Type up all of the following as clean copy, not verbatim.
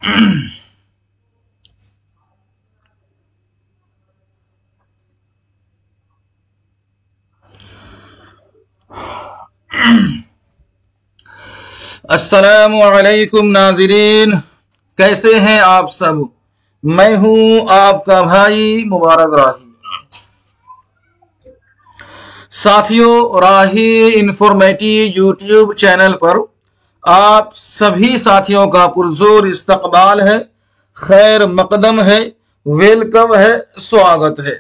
अस्सलामु अलैकुम नाज़रीन, कैसे हैं आप सब। मैं हूं आपका भाई मुबारक राही। साथियों, राही इंफॉर्मेटिव यूट्यूब चैनल पर आप सभी साथियों का पुरजोर इस्तकबाल है, खैर मकदम है, वेलकम है, स्वागत है।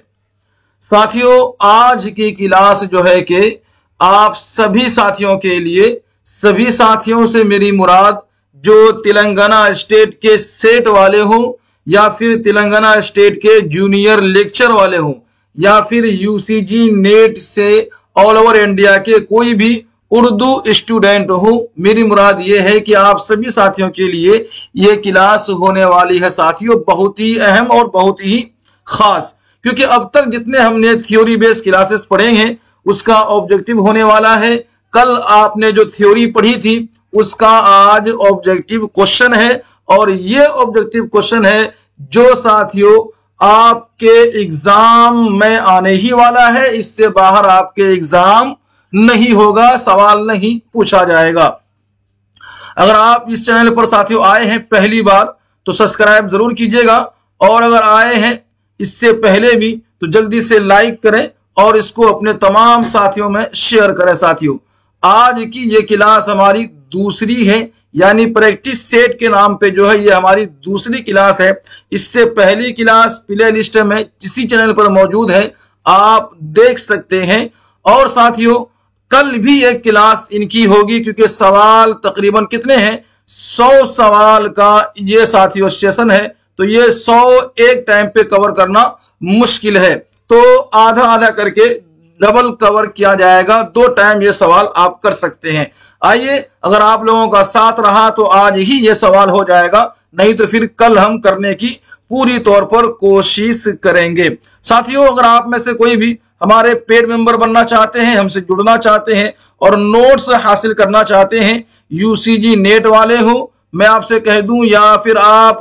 साथियों, आज की क्लास जो है कि आप सभी साथियों के लिए, सभी साथियों से मेरी मुराद जो तेलंगाना स्टेट के सेट वाले हों या फिर तेलंगाना स्टेट के जूनियर लेक्चर वाले हों या फिर यूसीजी नेट से ऑल ओवर इंडिया के कोई भी उर्दू स्टूडेंट हो, मेरी मुराद ये है कि आप सभी साथियों के लिए ये क्लास होने वाली है साथियों, बहुत ही अहम और बहुत ही खास। क्योंकि अब तक जितने हमने थ्योरी बेस्ड क्लासेस पढ़े हैं उसका ऑब्जेक्टिव होने वाला है। कल आपने जो थ्योरी पढ़ी थी उसका आज ऑब्जेक्टिव क्वेश्चन है, और ये ऑब्जेक्टिव क्वेश्चन है जो साथियों आपके एग्जाम में आने ही वाला है। इससे बाहर आपके एग्जाम नहीं होगा, सवाल नहीं पूछा जाएगा। अगर आप इस चैनल पर साथियों आए हैं पहली बार तो सब्सक्राइब जरूर कीजिएगा, और अगर आए हैं इससे पहले भी तो जल्दी से लाइक करें और इसको अपने तमाम साथियों में शेयर करें। साथियों, आज की ये क्लास हमारी दूसरी है, यानी प्रैक्टिस सेट के नाम पे जो है ये हमारी दूसरी क्लास है। इससे पहली क्लास प्ले लिस्ट में इसी चैनल पर मौजूद है, आप देख सकते हैं। और साथियों, कल भी एक क्लास इनकी होगी क्योंकि सवाल तकरीबन कितने हैं, 100 सवाल का ये साथियों सेशन है, तो ये 100 एक टाइम पे कवर करना मुश्किल है, तो आधा आधा करके डबल कवर किया जाएगा। 2 टाइम ये सवाल आप कर सकते हैं। आइए, अगर आप लोगों का साथ रहा तो आज ही ये सवाल हो जाएगा, नहीं तो फिर कल हम करने की पूरी तौर पर कोशिश करेंगे। साथियों, अगर आप में से कोई भी हमारे पेड मेंबर बनना चाहते हैं, हमसे जुड़ना चाहते हैं और नोट्स हासिल करना चाहते हैं, यूसीजी नेट वाले हो मैं आपसे कह दूं, या फिर आप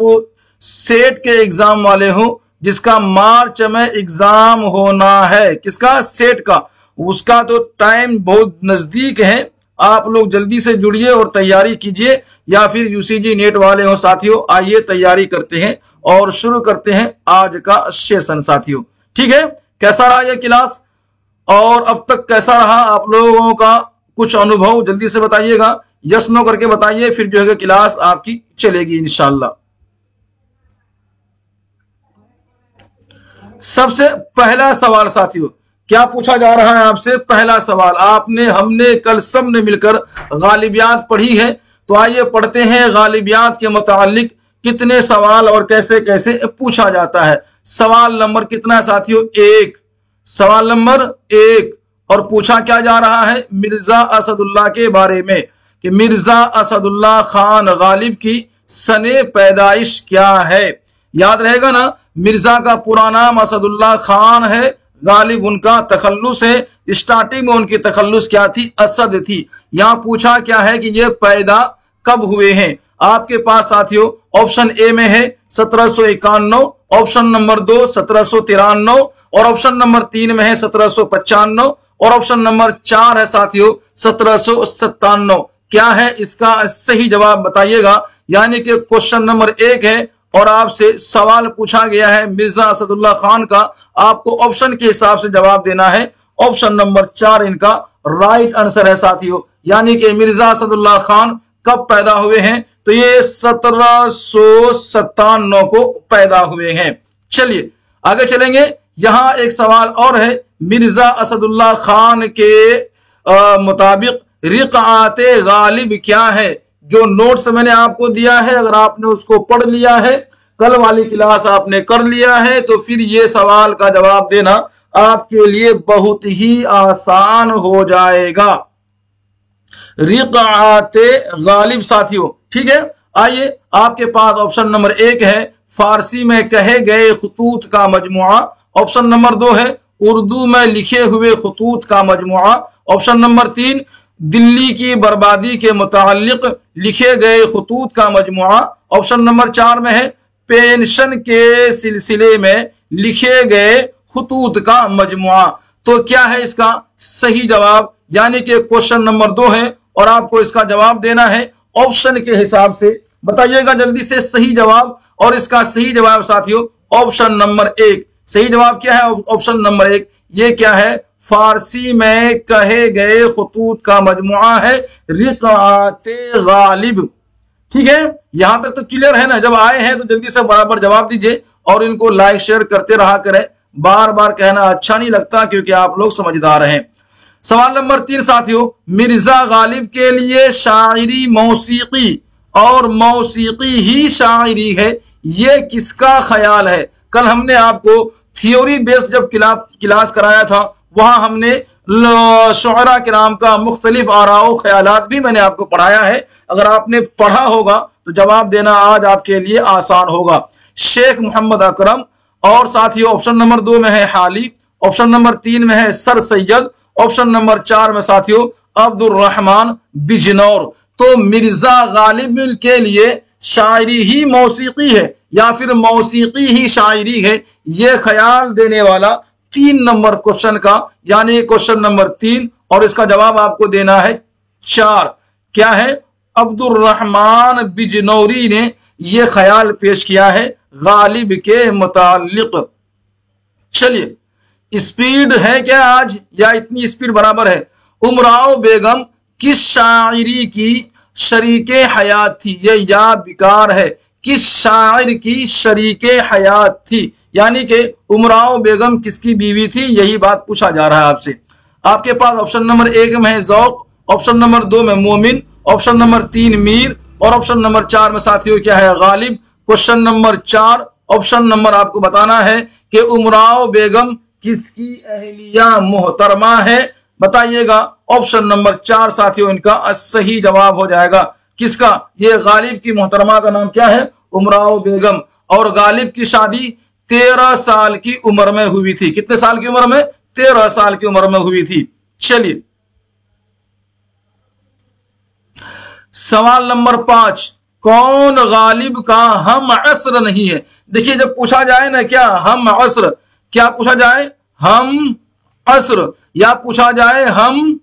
सेट के एग्जाम वाले हो जिसका मार्च में एग्जाम होना है, किसका, सेट का, उसका तो टाइम बहुत नजदीक है। आप लोग जल्दी से जुड़िए और तैयारी कीजिए, या फिर यूसीजी नेट वाले हो साथियों, आइए तैयारी करते हैं और शुरू करते हैं आज का सेशन साथियों। ठीक है, कैसा रहा यह क्लास और अब तक कैसा रहा आप लोगों का कुछ अनुभव जल्दी से बताइएगा, यस नो करके बताइए, फिर जो है क्लास आपकी चलेगी इंशाल्लाह। सबसे पहला सवाल साथियों, क्या पूछा जा रहा है आपसे, पहला सवाल हमने कल सब ने मिलकर गालिबियात पढ़ी है, तो आइए पढ़ते हैं गालिबियात के मुतालिक कितने सवाल और कैसे कैसे पूछा जाता है। सवाल नंबर कितना साथियों, 1, सवाल नंबर 1, और पूछा क्या जा रहा है, मिर्जा असदुल्ला के बारे में कि मिर्जा असदुल्ला खान गालिब की सने पैदाइश क्या है। याद रहेगा ना, मिर्जा का पूरा नाम असदुल्ला खान है, गालिब उनका तखल्लुस है। स्टार्टिंग में उनकी तखल्लुस क्या थी, असद थी। यहां पूछा क्या है कि ये पैदा कब हुए हैं। आपके पास साथियों ऑप्शन ए में है 1751, ऑप्शन नंबर 2 1793, और ऑप्शन नंबर 3 में है 1795, और ऑप्शन नंबर 4 है साथियों 1797। क्या है इसका सही जवाब बताइएगा। यानी कि क्वेश्चन नंबर 1 है और आपसे सवाल पूछा गया है मिर्जा असदुल्ला खान का, आपको ऑप्शन के हिसाब से जवाब देना है। ऑप्शन नंबर 4 इनका राइट आंसर है साथियों। यानी कि मिर्जा असदुल्ला खान कब पैदा हुए हैं, तो ये 1797 को पैदा हुए हैं। चलिए आगे चलेंगे। यहां एक सवाल और है, मिर्जा असदुल्ला खान के मुताबिक रिक़आते गालिब क्या है। जो नोट्स मैंने आपको दिया है, अगर आपने उसको पढ़ लिया है, कल वाली क्लास आपने कर लिया है, तो फिर ये सवाल का जवाब देना आपके लिए बहुत ही आसान हो जाएगा। रिक़आते गालिब साथियों, ठीक है। आइए, आपके पास ऑप्शन नंबर 1 है फारसी में कहे गए खतूत का मजमुआ, ऑप्शन नंबर 2 है उर्दू में लिखे हुए खतूत का मजमुआ, ऑप्शन नंबर 3 दिल्ली की बर्बादी के मुताल्लिक लिखे गए खुतूत का मजमुआ। ऑप्शन नंबर 4 में है पेंशन के सिलसिले में लिखे गए खुतूत का मजमुआ। तो क्या है इसका सही जवाब, यानी कि क्वेश्चन नंबर 2 है और आपको इसका जवाब देना है ऑप्शन के हिसाब से। बताइएगा जल्दी से सही जवाब, और इसका सही जवाब साथियों ऑप्शन नंबर 1। सही जवाब क्या है? Option number 1। ये क्या है? फारसी में कहे गए खुतूत का मजमुआ है रिक़ाते गालिब। ठीक है, यहां तक तो क्लियर है ना? जब आए हैं तो जल्दी से बराबर जवाब दीजिए और इनको लाइक शेयर करते रहा करें। बार बार कहना अच्छा नहीं लगता क्योंकि आप लोग समझदार हैं। सवाल नंबर 3 साथियों, मिर्जा गालिब के लिए शायरी मौसीकी और मौसीकी ही शायरी है, ये किसका ख्याल है? कल हमने आपको थियोरी बेस जब क्लास कराया था, वहां हमने शुअरा किराम का मुख्तलिफ आराओ ख्यालात भी मैंने आपको पढ़ाया है। अगर आपने पढ़ा होगा तो जवाब देना आज आपके लिए आसान होगा। शेख मोहम्मद अकरम, और साथियों ऑप्शन नंबर 2 में है हाली, ऑप्शन नंबर 3 में है सर सैयद, ऑप्शन नंबर 4 में साथियों अब्दुल रहमान बिजनौर। तो मिर्जा गालिब के लिए शायरी ही मौसीकी है या फिर मौसीकी ही शायरी है, ये ख्याल देने वाला 3 नंबर क्वेश्चन का, यानी क्वेश्चन नंबर 3, और इसका जवाब आपको देना है 4। क्या है? अब्दुल रहमान बिजनौरी ने यह ख्याल पेश किया है गालिब के मुताल्लिक। चलिए, स्पीड है क्या आज, या इतनी स्पीड बराबर है? उमराव बेगम किस शायरी की शरीके हयात थी? ये या बेकार है। किस शायर की शरीके हयात थी, यानी कि उमराव बेगम किसकी बीवी थी, यही बात पूछा जा रहा है आपसे। आपके पास ऑप्शन नंबर 1 में है ज़ौक़, ऑप्शन नंबर 2 में मोमिन, ऑप्शन नंबर 3 मीर, और ऑप्शन नंबर 4 में साथियों क्या है? Ghalib. Question number 4 option number आपको बताना है कि उमराव बेगम किसकी अहलिया मोहतरमा है। बताइएगा ऑप्शन नंबर 4 साथियों इनका सही जवाब हो जाएगा। किसका? ये गालिब की मोहतरमा का नाम क्या है? उमराव बेगम। और गालिब की शादी 13 साल की उम्र में हुई थी। कितने साल की उम्र में? 13 साल की उम्र में हुई थी। चलिए, सवाल नंबर 5, कौन गालिब का हम असर नहीं है? देखिए, जब पूछा जाए ना क्या हम असर, क्या पूछा जाए? हम असर, या पूछा जाए हम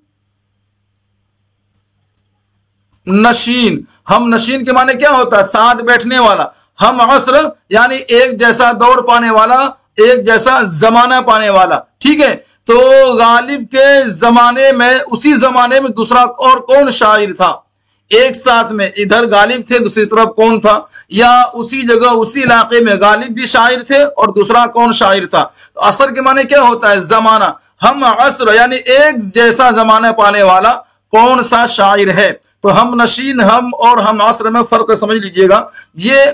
नशीन। हम नशीन के माने क्या होता है? साथ बैठने वाला। हम असर यानी एक जैसा दौड़ पाने वाला, एक जैसा जमाना पाने वाला। ठीक है, तो गालिब के जमाने में, उसी जमाने में दूसरा और कौन शायर था? एक साथ में इधर गालिब थे, दूसरी तरफ कौन था? या उसी जगह उसी इलाके में गालिब भी शायर थे और दूसरा कौन शायर था? तो असर के माने क्या होता है? जमाना। हम असर यानी एक जैसा जमाना पाने वाला कौन सा शायर है? तो हम नशीन, हम और हम असर में फर्क समझ लीजिएगा। ये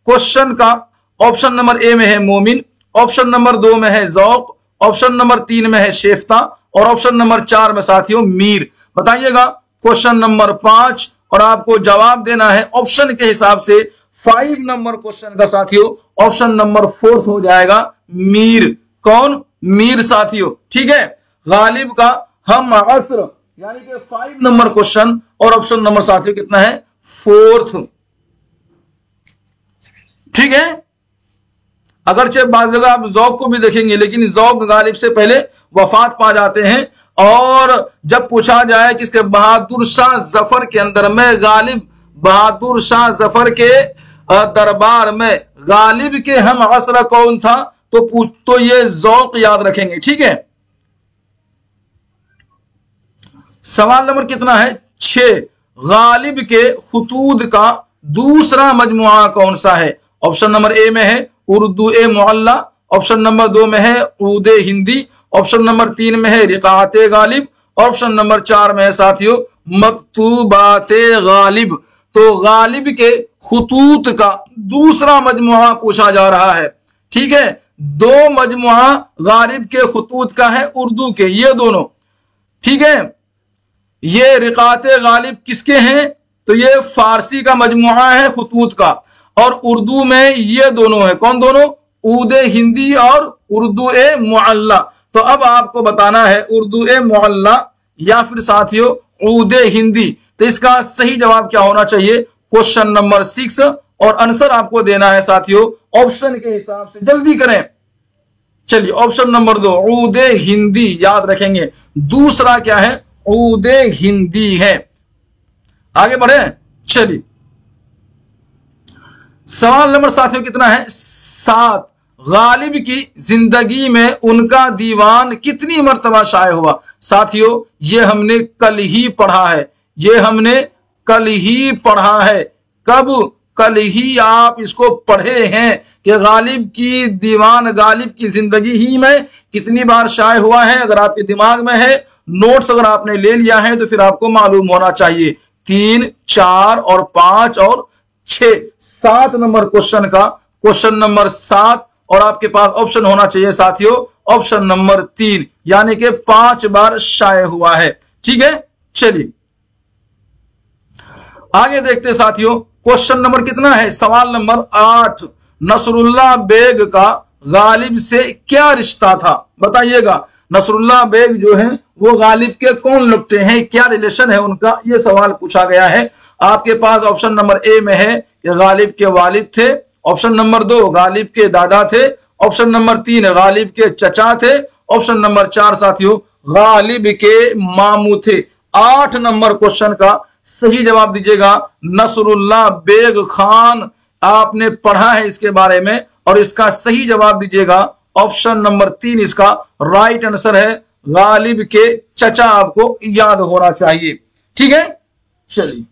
क्वेश्चन का ऑप्शन नंबर ए में है मोमिन, ऑप्शन नंबर 2 में है ज़ौक़, ऑप्शन नंबर 3 में है शेफ्ता, और ऑप्शन नंबर 4 में साथियों मीर। बताइएगा क्वेश्चन नंबर 5, और आपको जवाब देना है ऑप्शन के हिसाब से 5 नंबर क्वेश्चन का साथियों ऑप्शन नंबर 4 हो जाएगा मीर। कौन? मीर साथियों। ठीक है, गालिब का हम असर यानी कि 5 नंबर क्वेश्चन, और ऑप्शन नंबर साथियों कितना है? 4th। ठीक है, अगरचे बात जगह आप ज़ौक़ को भी देखेंगे, लेकिन ज़ौक़ गालिब से पहले वफात पा जाते हैं। और जब पूछा जाए कि इसके बहादुर शाह जफर के अंदर में, गालिब बहादुर शाह जफर के दरबार में गालिब के हम असर कौन था, तो ये ज़ौक़ याद रखेंगे। ठीक है, सवाल नंबर कितना है? 6, गालिब के खुतूत का दूसरा मजमुआ कौन सा है? ऑप्शन नंबर ए में है उर्दू ए मुअल्ला, ऑप्शन नंबर 2 में है उर्दू हिंदी, ऑप्शन नंबर 3 में है रिक़ाते गालिब, ऑप्शन नंबर 4 में है साथियों मकतूबाते गालिब। तो गालिब के खुतूत का दूसरा मजमुआ पूछा जा रहा है। ठीक है, 2 मजमुआ गालिब के खुतूत का है उर्दू के, ये दोनों। ठीक है, ये रिक़ाते गालिब किसके हैं? तो ये फारसी का मजमुआ है खुतूत का, और उर्दू में ये दोनों है। कौन दोनों? उर्दू हिंदी और उर्दू ए मुअल्ला। तो अब आपको बताना है उर्दू ए मुअल्ला या फिर साथियों ऊदे हिंदी। तो इसका सही जवाब क्या होना चाहिए? Question number 6। और आंसर आपको देना है साथियों ऑप्शन के हिसाब से, जल्दी करें। चलिए ऑप्शन नंबर 2 ऊदे हिंदी याद रखेंगे। दूसरा क्या है? ऊदे हिंदी है। आगे बढ़े, चलिए सवाल नंबर साथियों कितना है? 7। गालिब की जिंदगी में उनका दीवान कितनी मर्तबा शाये हुआ? साथियों ये हमने कल ही पढ़ा है, ये हमने कल ही पढ़ा है। कब? कल ही आप इसको पढ़े हैं कि गालिब की दीवान, गालिब की जिंदगी ही में कितनी बार शाये हुआ है। अगर आपके दिमाग में है, नोट्स अगर आपने ले लिया है तो फिर आपको मालूम होना चाहिए। 3, 4 और 5 और 6, 7 नंबर क्वेश्चन का क्वेश्चन नंबर 7 और आपके पास ऑप्शन होना चाहिए साथियों ऑप्शन नंबर 3, यानी कि 5 बार शाये हुआ है। ठीक है, चलिए आगे देखते साथियों क्वेश्चन नंबर कितना है? सवाल नंबर 8। नसरुल्लाह बेग का गालिब से क्या रिश्ता था? बताइएगा। नसरुल्लाह बेग जो है वो गालिब के कौन लगते हैं, क्या रिलेशन है उनका, ये सवाल पूछा गया है। आपके पास ऑप्शन नंबर ए में है कि गालिब के वालिद थे, ऑप्शन नंबर 2 गालिब के दादा थे, ऑप्शन नंबर 3 गालिब के चचा थे, ऑप्शन नंबर 4 साथियों गालिब के मामू थे। 8 नंबर क्वेश्चन का सही जवाब दीजिएगा नसरुल्लाह बेग खान। आपने पढ़ा है इसके बारे में और इसका सही जवाब दीजिएगा ऑप्शन नंबर 3 इसका राइट आंसर है। गालिब के चचा आपको याद होना चाहिए। ठीक है, चलिए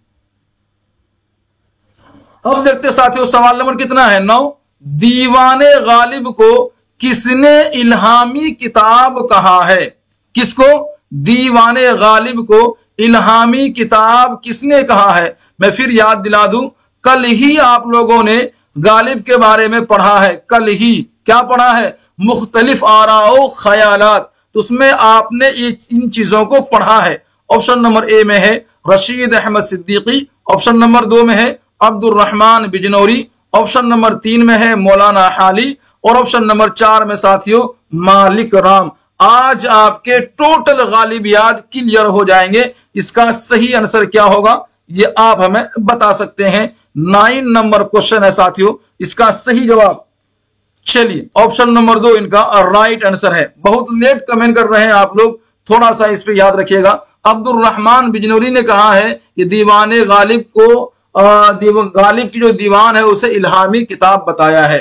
अब देखते साथियों सवाल नंबर कितना है? 9। दीवाने गालिब को किसने इल्हामी किताब कहा है? किसको? दीवाने गालिब को इल्हामी किताब किसने कहा है? मैं फिर याद दिला दूं, कल ही आप लोगों ने गालिब के बारे में पढ़ा है। कल ही क्या पढ़ा है? मुख्तलिफ आराओ ख्यालात। तो उसमें आपने इन चीजों को पढ़ा है। ऑप्शन नंबर ए में है रशीद अहमद सिद्दीकी, ऑप्शन नंबर 2 में है अब्दुल रहमान बिजनौरी, ऑप्शन नंबर 3 में है मौलाना हाली और ऑप्शन नंबर 4 में साथियों मालिक राम। आज आपके टोटल गालिबियात क्लियर हो जाएंगे। इसका सही आंसर क्या होगा ये आप हमें बता सकते हैं। 9 नंबर क्वेश्चन है साथियों, इसका सही जवाब चलिए ऑप्शन नंबर 2 इनका राइट आंसर है। बहुत लेट कमेंट कर रहे हैं आप लोग, थोड़ा सा इस पे याद रखिएगा। अब्दुल रहमान बिजनौरी ने कहा है कि दीवाने गालिब को गालिब की जो दीवान है उसे इल्हामी किताब बताया है।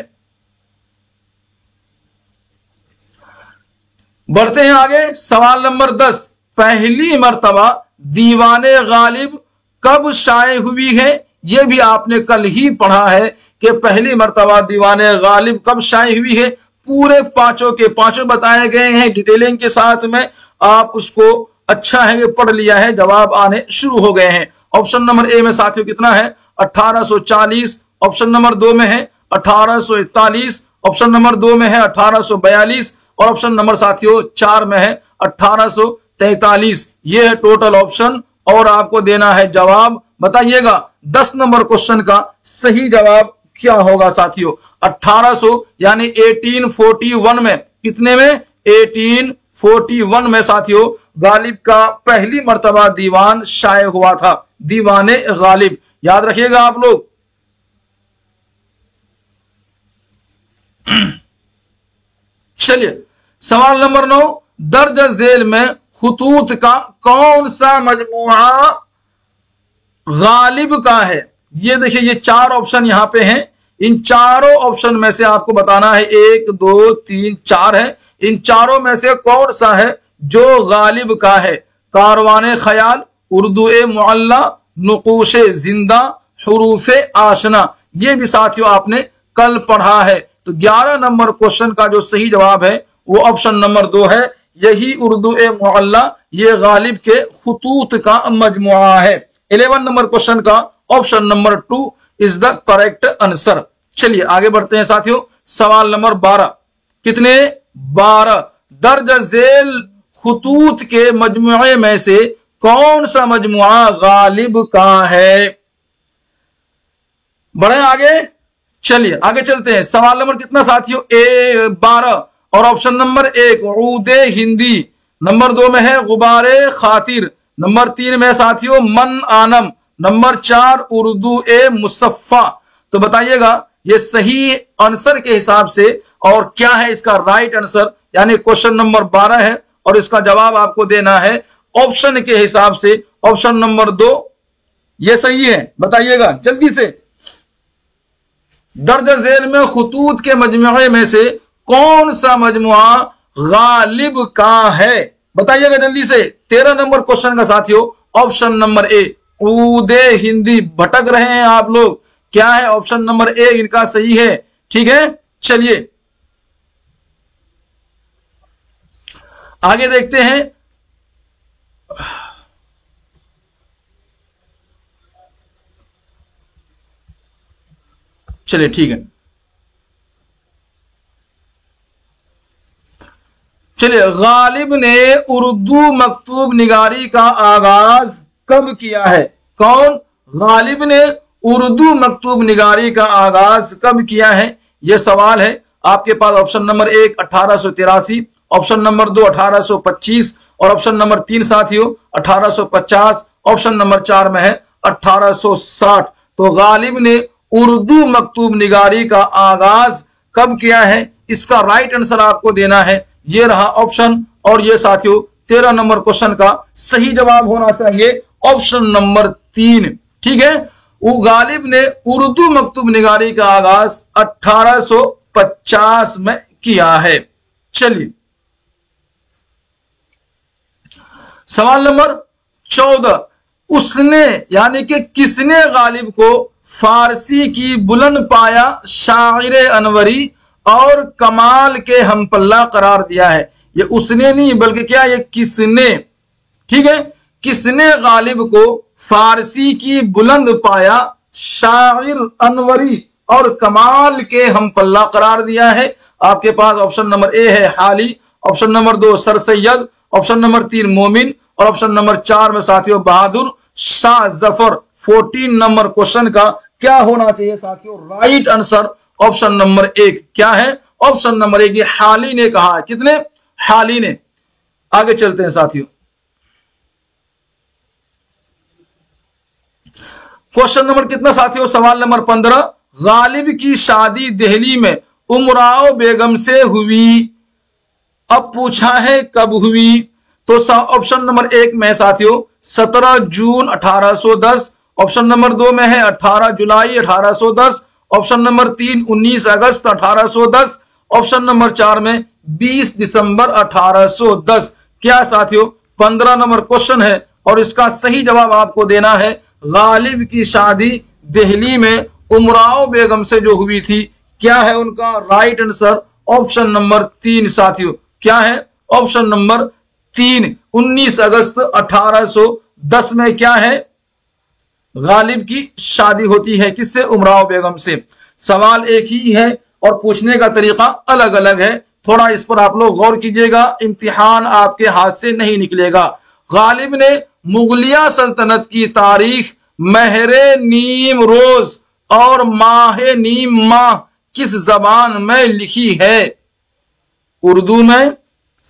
बढ़ते हैं आगे सवाल नंबर 10। पहली मर्तबा दीवाने गालिब कब शाये हुई है? यह भी आपने कल ही पढ़ा है कि पहली मर्तबा दीवाने गालिब कब शाये हुई है। पूरे पांचों के पांचों बताए गए हैं डिटेलिंग के साथ में, आप उसको अच्छा है कि पढ़ लिया है, जवाब आने शुरू हो गए हैं। ऑप्शन नंबर ए में साथियों कितना है? 1840, ऑप्शन नंबर 2 में है 1841, ऑप्शन नंबर 2 में है 1842 और ऑप्शन नंबर साथियों 4 में है 1843। ये है टोटल ऑप्शन और आपको देना है जवाब। बताइएगा 10 नंबर क्वेश्चन का सही जवाब क्या होगा साथियों? 1800 यानी 1841 में, कितने में? 1841 में साथियों गालिब का पहली मर्तबा दीवान शाये हुआ था, दीवाने गालिब। याद रखिएगा आप लोग। चलिए सवाल नंबर 9। दर्ज झेल में खुतूत का कौन सा मजमुआ गालिब का है? ये देखिए ये 4 ऑप्शन यहां पे हैं। इन चारों ऑप्शन में से आपको बताना है 1 2 3 4 है। इन चारों में से कौन सा है जो गालिब का है? कारवाने ख्याल, उर्दू ए मुअल्ला, नुकूशे जिंदा, हुरूफे आशना। ये भी साथियों आपने कल पढ़ा है। तो 11 नंबर क्वेश्चन का जो सही जवाब है वो ऑप्शन नंबर 2 है। यही उर्दू ए मुअल्ला ये गालिब के खुतूत का मजमुआ है। 11 नंबर क्वेश्चन का option number 2 is the correct answer. चलिए आगे बढ़ते हैं साथियों। सवाल नंबर 12। कितने? 12। दर्ज झेल खुतूत के मजमुए में से कौन सा मजमुआ गालिब का है? बढ़े आगे, चलिए आगे चलते हैं। सवाल नंबर कितना साथियों? 12 और ऑप्शन नंबर 1 ऊदे हिंदी, नंबर 2 में है गुबारे खातिर, नंबर 3 में साथियों मन आनम, नंबर 4 उर्दू ए मुसफ़ा। तो बताइएगा ये सही आंसर के हिसाब से और क्या है इसका राइट आंसर, यानी क्वेश्चन नंबर 12 है और इसका जवाब आपको देना है ऑप्शन के हिसाब से। ऑप्शन नंबर 2 ये सही है, बताइएगा जल्दी से। दर्ज झेल में खुतूत के मजमुए में से कौन सा मजमुआ गालिब का है, बताइएगा जल्दी से। 13 नंबर क्वेश्चन का साथियों ऑप्शन नंबर ए। उदे हिंदी भटक रहे हैं आप लोग, क्या है ऑप्शन नंबर ए इनका सही है, ठीक है। चलिए आगे देखते हैं। चलिए ठीक है, चलिए गालिब ने उर्दू मकतूब निगारी का आगाज कब किया है? कौन? गालिब ने उर्दू मकतूब निगारी का आगाज कब किया है, यह सवाल है आपके पास। ऑप्शन नंबर 1 1883, ऑप्शन नंबर 2 1825 और ऑप्शन नंबर 3 साथियों 1850, ऑप्शन नंबर 4 में है 1860। तो गालिब ने उर्दू मकतूब निगारी का आगाज कब किया है, इसका राइट आंसर आपको देना है। ये रहा ऑप्शन और ये साथियों 13 नंबर क्वेश्चन का सही जवाब होना चाहिए ऑप्शन नंबर 3, ठीक है। वो गालिब ने उर्दू मकतूब निगारी का आगाज 1850 में किया है। चलिए सवाल नंबर 14, उसने यानी कि किसने गालिब को फारसी की बुलंद पाया शायर अनवरी और कमाल के हमपल्ला करार दिया है? ये उसने नहीं बल्कि क्या ये किसने, ठीक है। किसने गालिब को फारसी की बुलंद पाया शायर अनवरी और कमाल के हमपल्ला करार दिया है? आपके पास ऑप्शन नंबर ए है हाली, option number 2 sir Syed, option number 3 मोमिन और ऑप्शन नंबर 4 में साथियों बहादुर शाह जफर। 14 नंबर क्वेश्चन का क्या होना चाहिए साथियों राइट आंसर? ऑप्शन नंबर 1 क्या है? ऑप्शन नंबर 1 हाली ने कहा है। कितने? हाली ने। आगे चलते हैं साथियों, क्वेश्चन नंबर कितना साथियों? सवाल नंबर 15, गालिब की शादी दिल्ली में उमराव बेगम से हुई, अब पूछा है कब हुई? तो ऑप्शन नंबर 1 में साथियों 17 जून 1810, ऑप्शन नंबर 2 में है 18 जुलाई 1810, ऑप्शन नंबर 3 19 अगस्त 1810, ऑप्शन नंबर 4 में 20 दिसंबर 1810। क्या साथियों 15 नंबर क्वेश्चन है और इसका सही जवाब आपको देना है। गालिब की शादी दिल्ली में उमराव बेगम से जो हुई थी, क्या है उनका राइट आंसर? ऑप्शन नंबर 3 साथियों। क्या है? ऑप्शन नंबर 3 19 अगस्त 1810 में क्या है गालिब की शादी होती है, किससे? उमराव बेगम से। सवाल एक ही है और पूछने का तरीका अलग अलग है, थोड़ा इस पर आप लोग गौर कीजिएगा, इम्तिहान आपके हाथ से नहीं निकलेगा। गालिब ने मुगलिया सल्तनत की तारीख महरे नीम रोज और माहे नीम माह किस जबान में लिखी है? उर्दू में,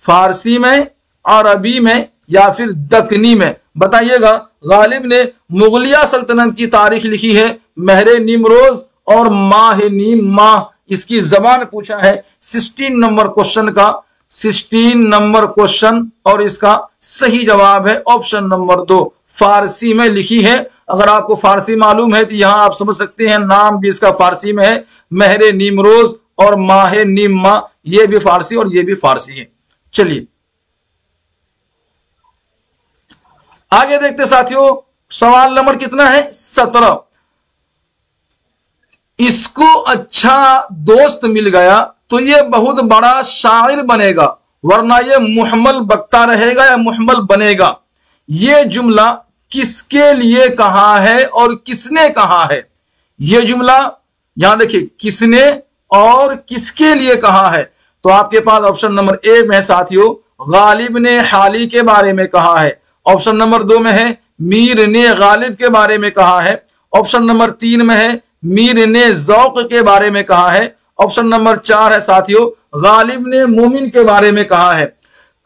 फारसी में, अरबी में या फिर दक्कनी में? बताइएगा। गालिब ने मुगलिया सल्तनत की तारीख लिखी है महरे निमरोज और माह नीम माह, इसकी जबान पूछा है 16 नंबर क्वेश्चन का, 16 नंबर क्वेश्चन और इसका सही जवाब है ऑप्शन नंबर 2 फारसी में लिखी है। अगर आपको फारसी मालूम है तो यहां आप समझ सकते हैं, नाम भी इसका फारसी में है महरे निमरोज और माह नीम माह, ये भी फारसी और ये भी फारसी है। चलिए आगे देखते साथियों, सवाल नंबर कितना है? 17, इसको अच्छा दोस्त मिल गया तो ये बहुत बड़ा शायर बनेगा, वरना ये मुहम्मल बकता रहेगा या मुहम्मल बनेगा। ये जुमला किसके लिए कहा है और किसने कहा है? ये जुमला यहां देखिए किसने और किसके लिए कहा है। तो आपके पास ऑप्शन नंबर ए में साथियों गालिब ने हाली के बारे में कहा है, ऑप्शन नंबर 2 में है मीर ने गालिब के बारे में कहा है, ऑप्शन नंबर 3 में है मीर ने जौक के बारे में कहा है, ऑप्शन नंबर 4 है साथियों गालिब ने मोमिन के बारे में कहा है।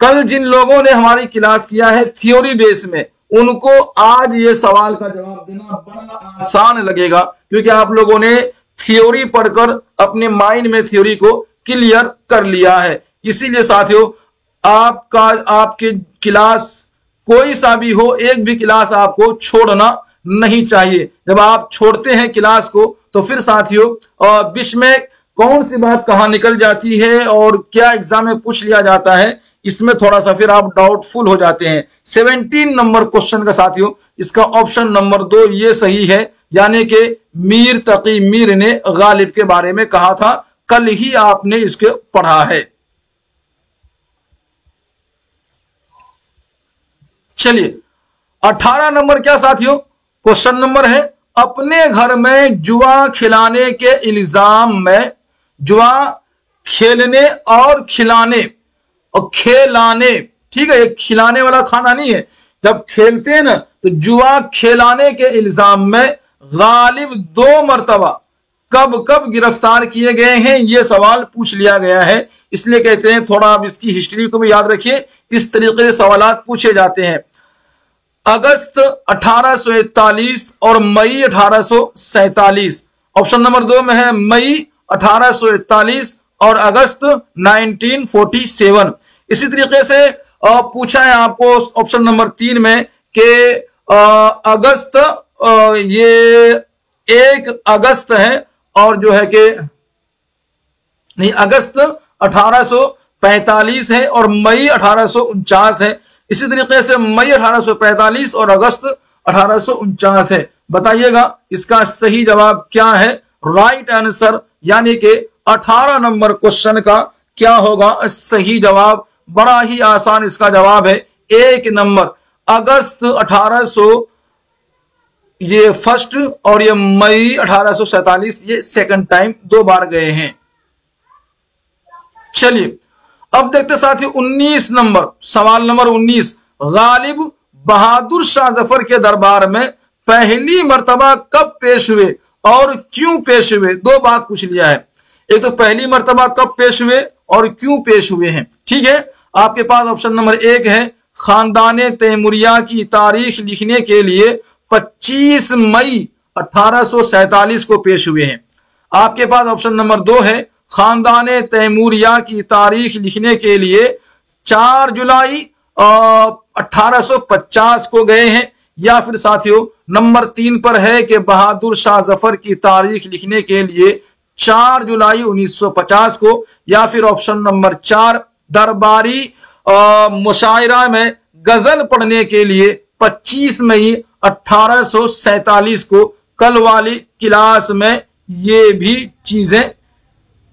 कल जिन लोगों ने हमारी क्लास किया है थ्योरी बेस में, उनको आज ये सवाल का जवाब देना बड़ा आसान लगेगा, क्योंकि आप लोगों ने थ्योरी पढ़कर अपने माइंड में थ्योरी को क्लियर कर लिया है। इसीलिए साथियों, आपके क्लास कोई सा भी हो, एक भी क्लास आपको छोड़ना नहीं चाहिए। जब आप छोड़ते हैं क्लास को तो फिर साथियों बीच में कौन सी बात कहां निकल जाती है और क्या एग्जाम में पूछ लिया जाता है, इसमें थोड़ा सा फिर आप डाउटफुल हो जाते हैं। 17 नंबर क्वेश्चन का साथियों इसका ऑप्शन नंबर 2 ये सही है, यानी कि मीर तकी मीर ने गालिब के बारे में कहा था। कल ही आपने इसके पढ़ा है। चलिए 18 नंबर क्या साथियों क्वेश्चन नंबर है, अपने घर में जुआ खिलाने के इल्जाम में, जुआ खेलने और खिलाने और खिलाने, ठीक है, ये खिलाने वाला खाना नहीं है, जब खेलते हैं ना तो जुआ खिलाने के इल्जाम में गालिब 2 मरतबा कब कब गिरफ्तार किए गए हैं, ये सवाल पूछ लिया गया है। इसलिए कहते हैं थोड़ा आप इसकी हिस्ट्री को भी याद रखिए, इस तरीके से सवालात पूछे जाते हैं। अगस्त 1841 और मई 1847, ऑप्शन नंबर 2 में है मई 1841 और अगस्त 1947। इसी तरीके से पूछा है आपको ऑप्शन नंबर 3 में कि अगस्त ये 1 अगस्त है और जो है कि नहीं, अगस्त 1845 है और मई 1849 है। इसी तरीके से मई 1845 और अगस्त 1849 है। बताइएगा इसका सही जवाब क्या है। राइट आंसर यानी कि 18 नंबर क्वेश्चन का क्या होगा सही जवाब। बड़ा ही आसान इसका जवाब है 1 नंबर। अगस्त 1800 ये फर्स्ट और ये मई 1847 ये सेकंड टाइम 2 बार गए हैं। चलिए अब देखते साथियों 19 नंबर सवाल नंबर 19, गालिब बहादुर शाह जफर के दरबार में पहली मर्तबा कब पेश हुए और क्यों पेश हुए। 2 बात पूछ लिया है, एक तो पहली मर्तबा कब पेश हुए और क्यों पेश हुए हैं। ठीक है, आपके पास ऑप्शन नंबर 1 है खानदाने तैमूरिया की तारीख लिखने के लिए 25 मई 1847 को पेश हुए हैं। आपके पास ऑप्शन नंबर 2 है खानदाने तैमूरिया की तारीख लिखने के लिए 4 जुलाई 1850 को गए हैं। या फिर साथियों नंबर 3 पर है कि बहादुर शाह जफर की तारीख लिखने के लिए 4 जुलाई 1950 को। या फिर ऑप्शन नंबर 4 दरबारी मुशायरा में गजल पढ़ने के लिए 25 मई 1847 को। कल वाली क्लास में ये भी चीजें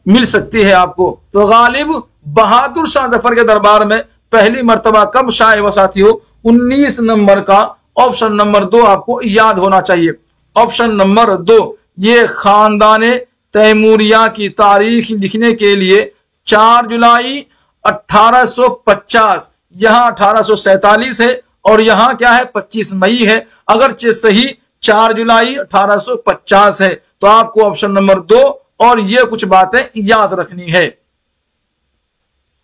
मिल सकती है आपको। तो गालिब बहादुर शाह जफर के दरबार में पहली मर्तबा कब शाये हुआ साथियों 19 नंबर का ऑप्शन नंबर 2 आपको याद होना चाहिए। ऑप्शन नंबर 2 ये खानदाने तैमूरिया की तारीख लिखने के लिए 4 जुलाई 1850, यहां 1847 है और यहां क्या है 25 मई है। अगर सही 4 जुलाई 1850 है तो आपको ऑप्शन नंबर 2 और ये कुछ बातें याद रखनी है।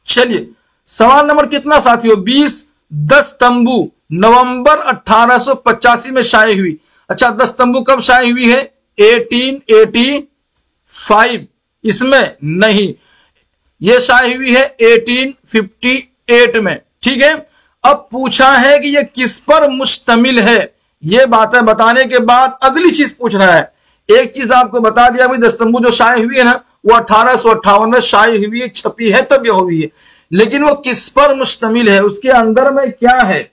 चलिए सवाल नंबर कितना साथियों 20, 10 तंबू नवंबर 1885 में शाये हुई। अच्छा 10 तंबू कब शाये हुई है 1885, इसमें नहीं, यह शाये हुई है 1858 में। ठीक है, अब पूछा है कि यह किस पर मुश्तमिल है। यह बातें बताने के बाद अगली चीज पूछ रहा है। एक चीज आपको बता दिया भाई 10 तंबू जो शाये हुई है ना वो 1858 में शाये हुई है, छपी है तब यह हुई है, लेकिन वो किस पर मुश्तमिल है, उसके अंदर में क्या है,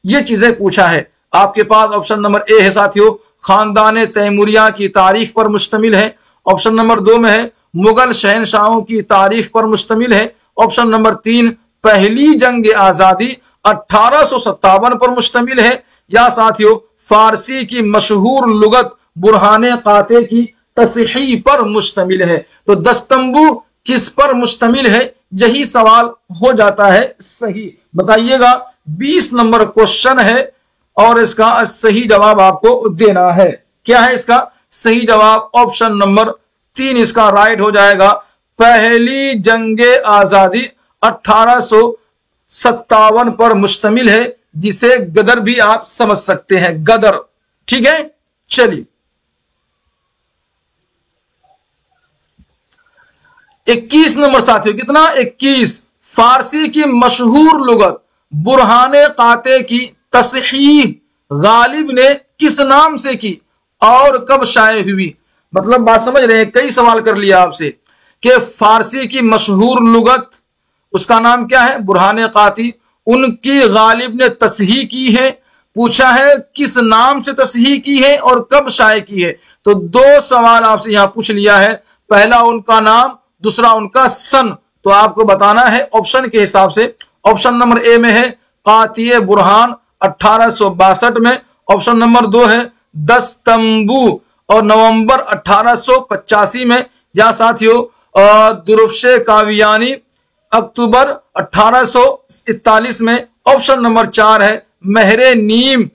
ये चीजें पूछा है। आपके पास ऑप्शन नंबर ए है साथियों खानदाने तैमूरिया की तारीख पर मुश्तमिल है। ऑप्शन नंबर 2 में है मुगल शहनशाहों की तारीख पर मुश्तमिल है। ऑप्शन नंबर 3 पहली जंग आजादी 1857 पर मुश्तमिल है। या साथियों फारसी की मशहूर लुगत बुरहाने काते की तस्हीह पर मुश्तमिल है। तो 10 तंबू किस पर मुश्तमिल है यही सवाल हो जाता है सही। बताइएगा 20 नंबर क्वेश्चन है और इसका सही जवाब आपको देना है। क्या है इसका सही जवाब ऑप्शन नंबर 3 इसका राइट हो जाएगा। पहली जंगे आजादी 1857 पर मुश्तमिल है, जिसे गदर भी आप समझ सकते हैं, गदर। ठीक है, चलिए 21 नंबर साथियों, कितना 21, फारसी की मशहूर लुगत बुरहाने काते की तस्हीह गालिब ने किस नाम से की और कब शाये हुई। मतलब बात समझ रहे हैं, कई सवाल कर लिया आपसे कि फारसी की मशहूर लुगत, उसका नाम क्या है, बुरहाने काती, उनकी गालिब ने तस्हीह की है, पूछा है किस नाम से तस्हीह की है और कब शाये की है। तो दो सवाल आपसे यहां पूछ लिया है, पहला उनका नाम, दूसरा उनका सन। तो आपको बताना है ऑप्शन के हिसाब से। ऑप्शन नंबर ए में है कातिए बुरहान 1862 में, ऑप्शन नंबर 2 है दस्तंबू और नवंबर 1885 में, या साथियों दुरुफ्शे कावियानी अक्टूबर 1841 में, ऑप्शन नंबर 4 है महरे नीम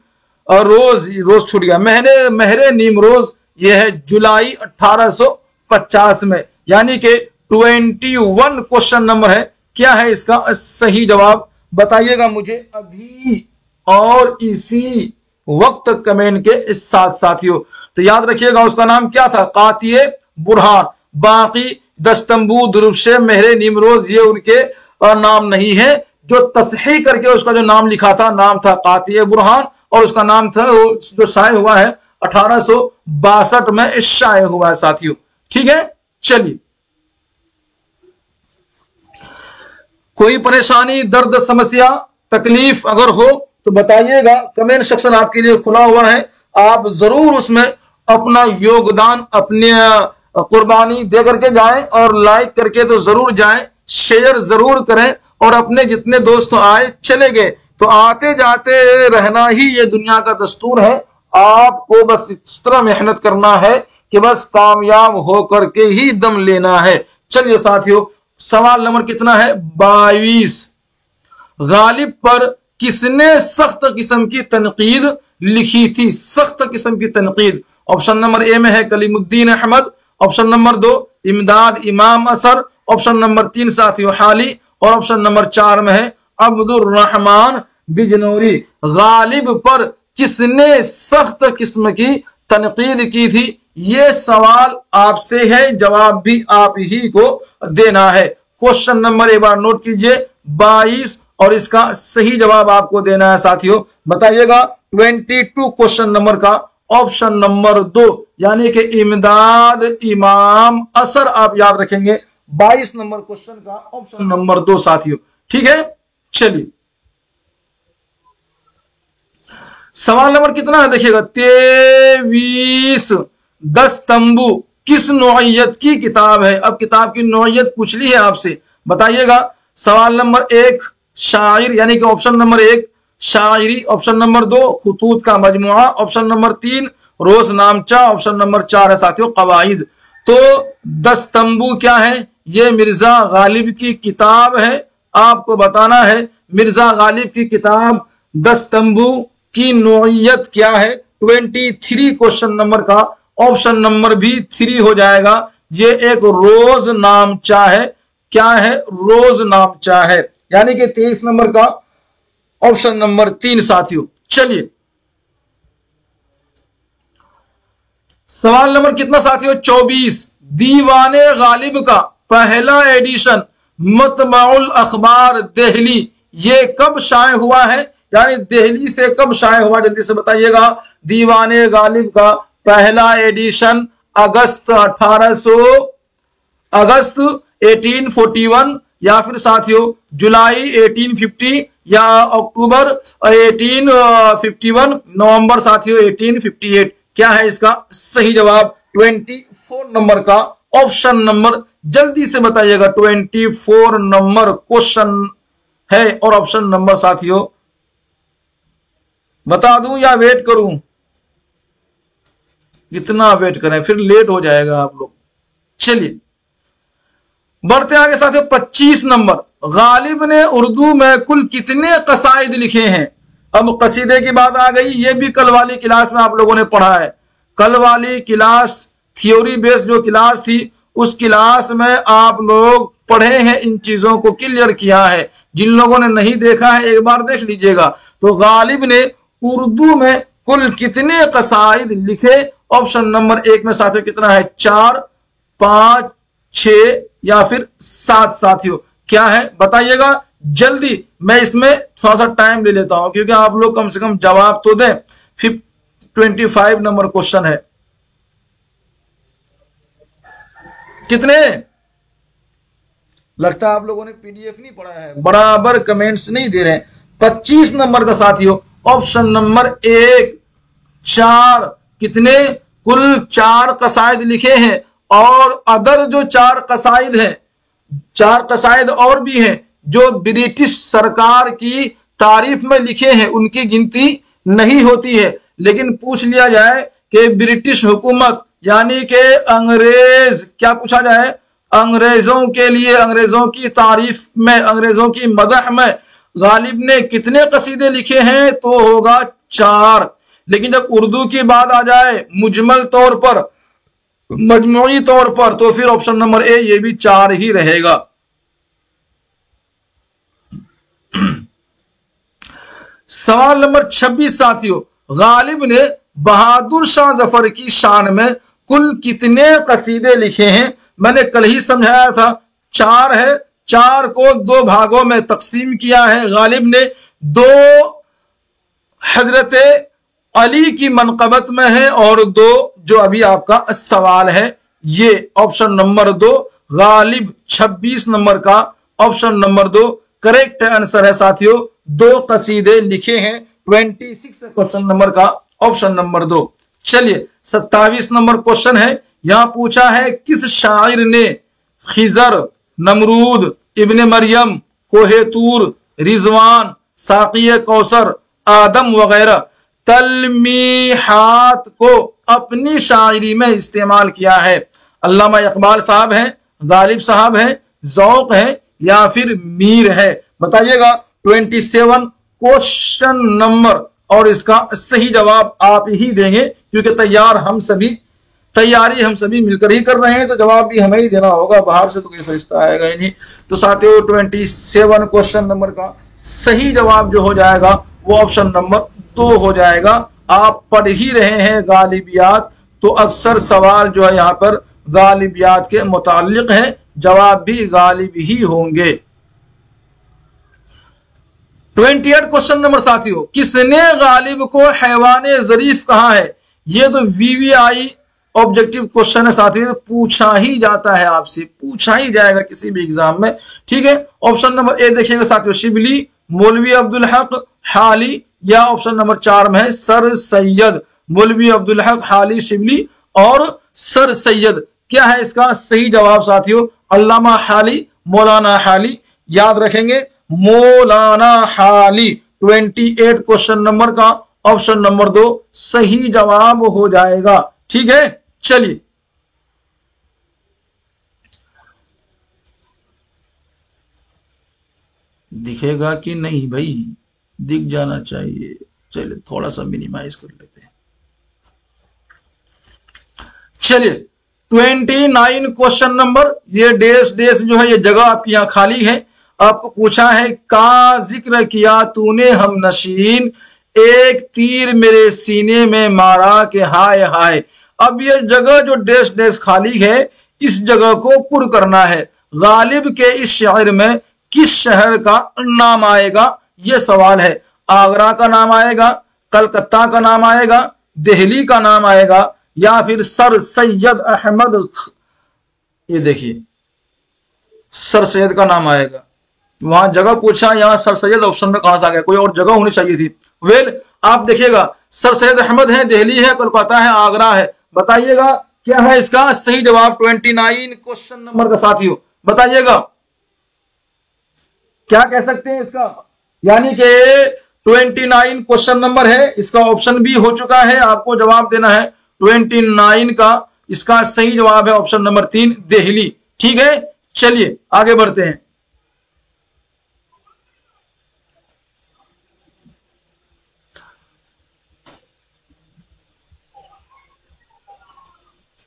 रोज छूट गया, महरे नीम रोज, यह है जुलाई 1850 में। यानी कि 21 क्वेश्चन नंबर है। क्या है इसका सही जवाब, बताइएगा मुझे अभी और इसी वक्त कमेंट के साथ साथियों। तो याद रखिएगा उसका नाम क्या था, कातिए बुरहान। बाकी दस्तंबू, दुरुफ्शे, महरे नीमरोज ये उनके नाम नहीं है। जो तस्हीह करके उसका जो नाम लिखा था, नाम था कातिए बुरहान, और उसका नाम था जो शाये हुआ है 1862 में शाये हुआ है साथियों। ठीक है, चलिए कोई परेशानी, दर्द, समस्या, तकलीफ अगर हो तो बताइएगा, कमेंट सेक्शन आपके लिए खुला हुआ है। आप जरूर उसमें अपना योगदान, अपने कुर्बानी दे करके जाएं, और लाइक करके तो जरूर जाएं, शेयर जरूर करें, और अपने जितने दोस्त आए चले गए तो आते जाते रहना ही ये दुनिया का दस्तूर है। आपको बस इस तरह मेहनत करना है कि बस कामयाब होकर के ही दम लेना है। चलिए साथियों, सवाल नंबर कितना है, 22, गालिब पर किसने सख्त किस्म की तनकीद लिखी थी, सख्त किस्म की तनकीद। ऑप्शन नंबर ए में है कलीमुद्दीन अहमद, ऑप्शन नंबर 2 इमदाद इमाम असर, ऑप्शन नंबर 3 साथियों हाली, और ऑप्शन नंबर 4 में है अब्दुर रहमान बिजनौरी। गालिब पर किसने सख्त किस्म की तनकीद की थी, ये सवाल आपसे है, जवाब भी आप ही को देना है। क्वेश्चन नंबर एक बार नोट कीजिए 22, और इसका सही जवाब आपको देना है साथियों। बताइएगा 22 क्वेश्चन नंबर का ऑप्शन नंबर 2 यानी कि इमदाद इमाम असर आप याद रखेंगे। 22 नंबर क्वेश्चन का ऑप्शन नंबर 2 साथियों। ठीक है, चलिए सवाल नंबर कितना है देखिएगा 23, दस्तंबू किस नौइयत की किताब है। अब किताब की नौइयत पूछ ली है आपसे, बताइएगा। सवाल नंबर 1 शायर यानी कि ऑप्शन नंबर 1 शायरी, ऑप्शन नंबर 2 खुतूत का मजमुआ, ऑप्शन नंबर 3 रोजनामचा, ऑप्शन नंबर 4 है साथियों कवाइद। तो दस्तंबू क्या है, ये मिर्जा गालिब की किताब है। आपको बताना है मिर्जा गालिब की किताब दस्तंबू की नौइयत क्या है। 23 क्वेश्चन नंबर का ऑप्शन नंबर भी 3 हो जाएगा। ये एक रोज नामचा है। क्या है, रोज नामचा है, यानी कि 23 नंबर का ऑप्शन नंबर 3 साथियों। चलिए सवाल नंबर कितना साथियों 24, दीवाने गालिब का पहला एडिशन मतबाउल अखबार दिल्ली, ये कब शाये हुआ है, यानी दिल्ली से कब शाये हुआ, जल्दी से बताइएगा। दीवाने गालिब का पहला एडिशन अगस्त 1841 या फिर साथियों जुलाई 1850 या अक्टूबर 1851, नवंबर साथियों 1858। क्या है इसका सही जवाब 24 नंबर का ऑप्शन नंबर, जल्दी से बताइएगा 24 नंबर क्वेश्चन है और ऑप्शन नंबर साथियों बता दूं या वेट करूं, कितना वेट करें फिर लेट हो जाएगा आप लोग। चलिए बढ़ते आगे साथियों 25 नंबर, गालिब ने उर्दू में कुल कितने कसाइद लिखे हैं। अब कसीदे की बात आ गई, ये भी कल वाली क्लास में आप लोगों ने पढ़ा है। कल वाली क्लास थ्योरी बेस्ड जो क्लास थी उस क्लास में आप लोग पढ़े हैं, इन चीजों को क्लियर किया है। जिन लोगों ने नहीं देखा है एक बार देख लीजिएगा। तो गालिब ने उर्दू में कुल कितने कसाइद लिखे? ऑप्शन नंबर 1 में साथियों कितना है? 4, 5, 6 या फिर 7 साथियों, क्या है बताइएगा जल्दी। मैं इसमें थोड़ा सा टाइम ले लेता हूं क्योंकि आप लोग कम से कम जवाब तो दें। 25 नंबर क्वेश्चन है। कितने? लगता है आप लोगों ने पीडीएफ नहीं पढ़ा है, बराबर कमेंट्स नहीं दे रहे हैं। 25 नंबर का साथियों ऑप्शन नंबर 1 4। कितने? कुल 4 कसाइद लिखे हैं और अदर जो 4 कसाइद हैं, 4 कसाइद और भी हैं जो ब्रिटिश सरकार की तारीफ में लिखे हैं, उनकी गिनती नहीं होती है। लेकिन पूछ लिया जाए कि ब्रिटिश हुकूमत यानी कि अंग्रेज, क्या पूछा जाए? अंग्रेजों के लिए, अंग्रेजों की तारीफ में, अंग्रेजों की मदह में गालिब ने कितने कसीदे लिखे हैं? तो होगा 4। लेकिन जब उर्दू की बात आ जाए मुजमल तौर पर, मजमूई तौर पर, तो फिर ऑप्शन नंबर ए ये भी 4 ही रहेगा। सवाल नंबर 26 साथियों, गालिब ने बहादुर शाह जफर की शान में कुल कितने कसीदे लिखे हैं? मैंने कल ही समझाया था 4 है, 4 को 2 भागों में तकसीम किया है गालिब ने। 2 हजरत अली की मनकबत में है और 2 जो अभी आपका सवाल है ये ऑप्शन नंबर 2 गालिब 26 नंबर का ऑप्शन नंबर 2 करेक्ट आंसर है साथियों। 2 कसीदे लिखे हैं। 26 क्वेश्चन नंबर का ऑप्शन नंबर 2। चलिए 27 नंबर क्वेश्चन है। यहां पूछा है किस शायर ने खिजर, नमरूद, इब्ने मरियम, कोहे तूर, रिजवान, साक़िए कौसर, आदम वगैरह तलमीहात को अपनी शायरी में इस्तेमाल किया है? अल्लामा इकबाल साहब हैं, गालिब साहब हैं, ज़ौक़ है या फिर मीर है? बताइएगा। 27 क्वेश्चन नंबर और इसका सही जवाब आप ही देंगे क्योंकि तैयारी हम सभी मिलकर ही कर रहे हैं, तो जवाब भी हमें ही देना होगा, बाहर से तो कोई फरिश्ता आएगा ही नहीं। तो साथियों 27 क्वेश्चन नंबर का सही जवाब जो हो जाएगा वो ऑप्शन नंबर 2 हो जाएगा। आप पढ़ ही रहे हैं गालिबियात, तो अक्सर सवाल जो है यहाँ पर गालिबियात के मुताल्लिक है, जवाब भी गालिब ही होंगे। 28 क्वेश्चन नंबर साथियों, किसने गालिब को हैवाने ज़रीफ कहा है? ये तो वीवीआई ऑब्जेक्टिव क्वेश्चन है साथियों, पूछा ही जाता है, आपसे पूछा ही जाएगा किसी भी एग्जाम में। ठीक है, ऑप्शन नंबर ए देखिएगा साथियों, शिबली, मौलवी अब्दुल हक हाली, या ऑप्शन नंबर 4 में है सर सैयद। मौलवी अब्दुल हक हाली, शिबली और सर सैयद। क्या है इसका सही जवाब साथियों? अल्लामा हाली, मौलाना हाली। याद रखेंगे मौलाना हाली। 28 क्वेश्चन नंबर का ऑप्शन नंबर 2 सही जवाब हो जाएगा। ठीक है, चलिए दिखेगा कि नहीं भाई? दिख जाना चाहिए। चलिए थोड़ा सा मिनिमाइज कर लेते हैं। चलिए 29 क्वेश्चन नंबर, ये डेस जो है ये जगह आपकी यहां खाली है। आपको पूछा है का जिक्र किया तूने हम नशीन, एक तीर मेरे सीने में मारा के हाय हाय। अब ये जगह जो डेस खाली है इस जगह को पुर करना है। गालिब के इस शायर में किस शहर का नाम आएगा ये सवाल है। आगरा का नाम आएगा, कलकत्ता का नाम आएगा, दिल्ली का नाम आएगा या फिर सर सैयद अहमद, ये देखिए सर सैयद का नाम आएगा। वहां जगह पूछा, यहां सर सैयद ऑप्शन में कहां से आ गया? कोई और जगह होनी चाहिए थी। वेल आप देखिएगा सर सैयद अहमद है, दिल्ली है, कोलकाता है, आगरा है। बताइएगा क्या है इसका सही जवाब? 29 क्वेश्चन नंबर का साथियों बताइएगा क्या कह सकते हैं इसका? यानी कि 29 क्वेश्चन नंबर है, इसका ऑप्शन भी हो चुका है, आपको जवाब देना है 29 का। इसका सही जवाब है ऑप्शन नंबर 3 दिल्ली। ठीक है, चलिए आगे बढ़ते हैं।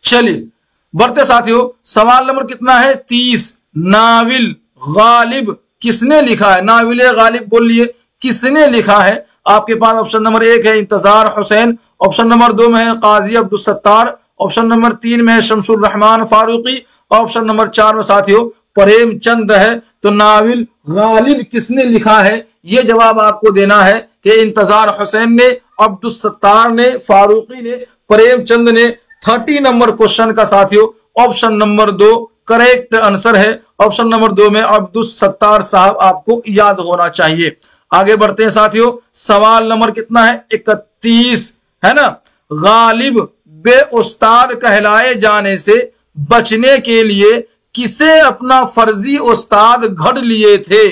चलिए बढ़ते साथियों, सवाल नंबर कितना है? 30। नाविल गालिब किसने लिखा है? नाविल गालिब बोलिए किसने लिखा है? आपके पास ऑप्शन नंबर 1 है इंतजार हुसैन, ऑप्शन नंबर 2 में है काजी अब्दुल सत्तार, ऑप्शन नंबर 3 में है शमसुर रहमान फारूकी, ऑप्शन नंबर 4 में साथियों प्रेमचंद है। तो नाविल गालिब किसने लिखा है, यह जवाब आपको देना है कि इंतजार हुसैन ने, अब्दुल सत्तार ने, फारूकी ने, प्रेमचंद ने। 30 नंबर क्वेश्चन का साथियों ऑप्शन नंबर 2 करेक्ट आंसर है। ऑप्शन नंबर 2 में अब्दुल सत्तार साहब आपको याद होना चाहिए। आगे बढ़ते हैं साथियों, सवाल नंबर कितना है 31 है ना। गालिब बे उस्ताद कहलाए जाने से बचने के लिए किसे अपना फर्जी उस्ताद घड़ लिए थे।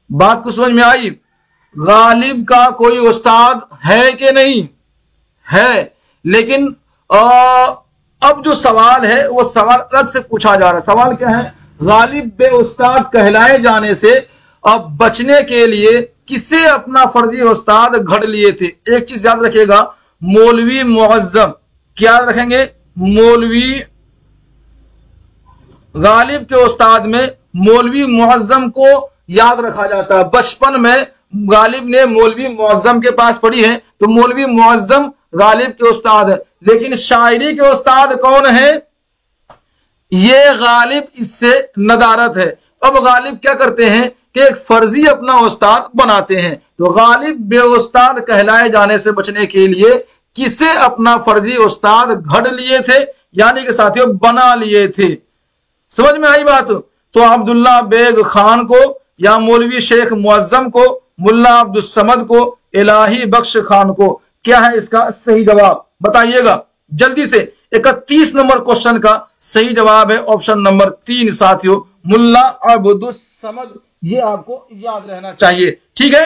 बात को समझ में आई। गालिब का कोई उस्ताद है कि नहीं है, लेकिन अब जो सवाल है वो सवाल अलग से पूछा जा रहा है। सवाल क्या है, गालिब बे उस्ताद कहलाए जाने से अब बचने के लिए किसे अपना फर्जी उस्ताद घड़ लिए थे। एक चीज याद रखिएगा, मौलवी मुअज्जम, क्या रखेंगे, मौलवी, गालिब के उस्ताद में मौलवी मुअज्जम को याद रखा जाता है। बचपन में गालिब ने मौलवी मुअज्जम के पास पढ़ी है, तो मौलवी मुअज्जम गालिब के उस्ताद है। लेकिन शायरी के उस्ताद कौन है, ये गालिब इससे नदारत है। अब गालिब क्या करते हैं कि एक फर्जी अपना उस्ताद बनाते हैं। तो गालिब बे उस्ताद कहलाए जाने से बचने के लिए किसे अपना फर्जी उस्ताद घड़ लिए थे, यानी कि साथियों बना लिए थे। समझ में आई बात। तो अब्दुल्ला बेग खान को या मौलवी शेख मुअज्जम को, मुल्ला अब्दुल समद को, इलाही बख्श खान को, क्या है इसका सही जवाब बताइएगा जल्दी से। 31 नंबर क्वेश्चन का सही जवाब है ऑप्शन नंबर 3 साथियों, मुल्ला अब्दुल समद। ये आपको याद रहना चाहिए, ठीक है।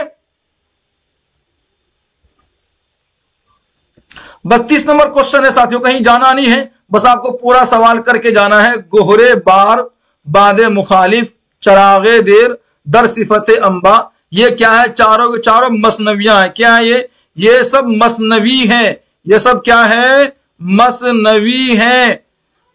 32 नंबर क्वेश्चन है साथियों, कहीं जाना नहीं है, बस आपको पूरा सवाल करके जाना है। गोहरे बार, बादे मुखालिफ, चरागे देर, दर सिफत अंबा, ये क्या है, चारों चारों मसनवियां है। क्या है ये सब मसनवी है। ये सब क्या है, मसनवी है।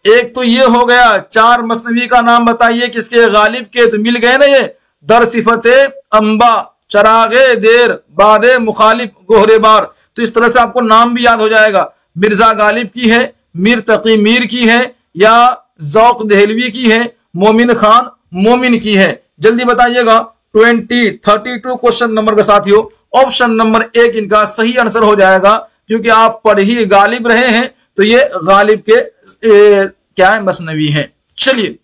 एक तो ये हो गया, 4 मसनवी का नाम बताइए किसके, गालिब के, तो मिल गए ना ये, दर सिफत अंबा, चरागे देर, बादे मुखालिफ, गोहरे बार। तो इस तरह से आपको नाम भी याद हो जाएगा। मिर्जा गालिब की है, मीर तकी मीर की है, या जौक दहलवी की है, मोमिन खान मोमिन की है। जल्दी बताइएगा। 32 क्वेश्चन नंबर का साथियों ऑप्शन नंबर 1 इनका सही आंसर हो जाएगा, क्योंकि आप पढ़ ही गालिब रहे हैं, तो ये गालिब के क्या है, मसनवी है। चलिए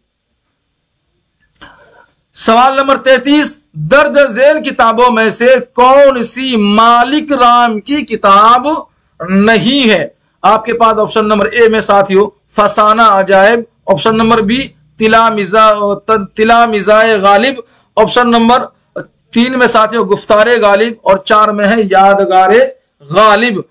सवाल नंबर 33, दर्ज झेल किताबों में से कौन सी मालिक राम की किताब नहीं है। आपके पास ऑप्शन नंबर ए में साथियों फसाना अजायब, ऑप्शन नंबर बी तिला मिजाए गालिब, ऑप्शन नंबर 3 में साथियों गुफ्तारे गालिब, और 4 में है यादगारे गालिब।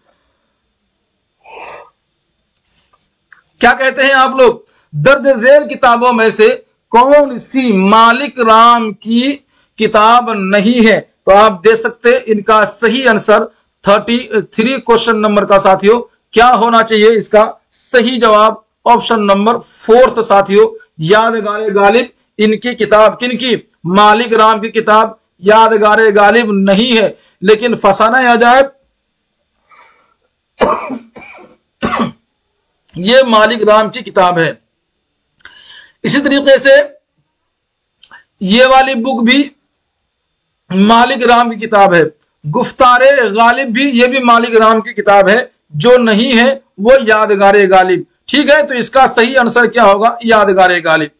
क्या कहते हैं आप लोग, दर्ज झेल किताबों में से कौन सी मालिक राम की किताब नहीं है। तो आप दे सकते हैं इनका सही आंसर 33 क्वेश्चन नंबर का साथियों क्या होना चाहिए, इसका सही जवाब ऑप्शन नंबर 4 साथियों यादगारे गालिब। इनकी किताब किनकी, मालिक राम की किताब यादगारे गालिब नहीं है, लेकिन फसाना अजायब ये मालिक राम की किताब है। इसी तरीके से ये वाली बुक भी मालिक राम की किताब है। गुफ्तारे गालिब भी, ये भी मालिक राम की किताब है। जो नहीं है वो यादगारे गालिब। ठीक है, तो इसका सही आंसर क्या होगा, यादगारे गालिब।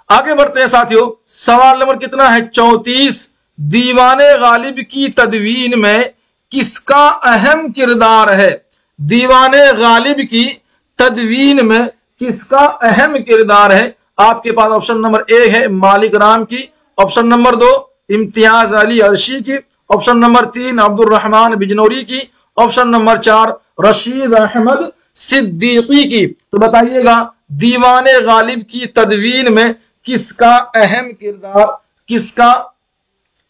आगे बढ़ते हैं साथियों, सवाल नंबर कितना है 34, दीवाने गालिब की तदवीन में किसका अहम किरदार है। दीवाने गालिब की तदवीन में किसका अहम किरदार है। आपके पास ऑप्शन नंबर ए है मालिक राम की, ऑप्शन नंबर 2 इम्तियाज अली अर्शी की, ऑप्शन नंबर 3 अब्दुल रहमान बिजनौरी की, ऑप्शन नंबर 4 रशीद अहमद सिद्दीकी की। तो बताइएगा दीवाने गालिब की तदवीन में किसका अहम किरदार, किसका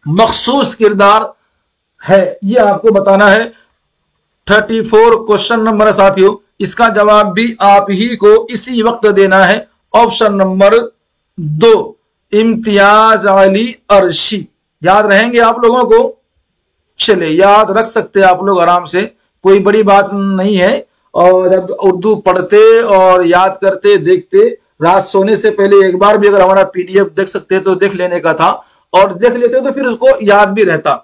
मखसूस किरदार है, ये आपको बताना है। 34 क्वेश्चन नंबर साथियों, इसका जवाब भी आप ही को इसी वक्त देना है, ऑप्शन नंबर 2 इम्तियाज अली अर्शी। याद रहेंगे आप लोगों को? चले, याद रख सकते हैं आप लोग आराम से, कोई बड़ी बात नहीं है। और जब उर्दू पढ़ते और याद करते देखते, रात सोने से पहले एक बार भी अगर हमारा पीडीएफ देख सकते तो देख लेने का था, और देख लेते तो फिर उसको याद भी रहता।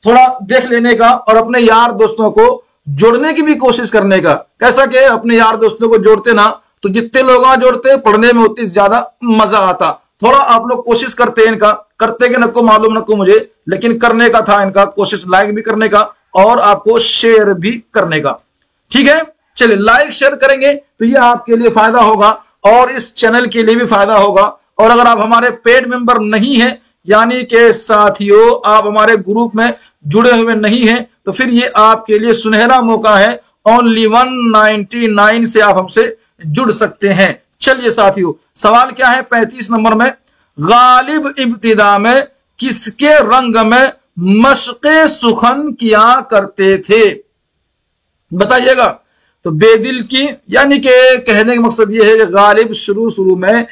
थोड़ा देख लेने का और अपने यार दोस्तों को जोड़ने की भी कोशिश करने का। कैसा कि अपने यार दोस्तों को जोड़ते ना तो जितने लोग जोड़ते पढ़ने में उतनी ज्यादा मजा आता। थोड़ा आप लोग कोशिश करते हैं इनका, करते कि नको मालूम नको मुझे, लेकिन करने का था इनका कोशिश, लाइक भी करने का और आपको शेयर भी करने का। ठीक है, चलिए लाइक शेयर करेंगे तो ये आपके लिए फायदा होगा और इस चैनल के लिए भी फायदा होगा। और अगर आप हमारे पेड मेंबर नहीं हैं, यानी कि साथियों आप हमारे ग्रुप में जुड़े हुए नहीं हैं, तो फिर ये आपके लिए सुनहरा मौका है। ओनली 199 से आप हमसे जुड़ सकते हैं। चलिए साथियों, सवाल क्या है 35 नंबर में, गालिब इब्तिदा में किसके रंग में मशक़े सुखन किया करते थे? बताइएगा। तो बेदिल की, यानी कि कहने का मकसद यह है कि गालिब शुरू में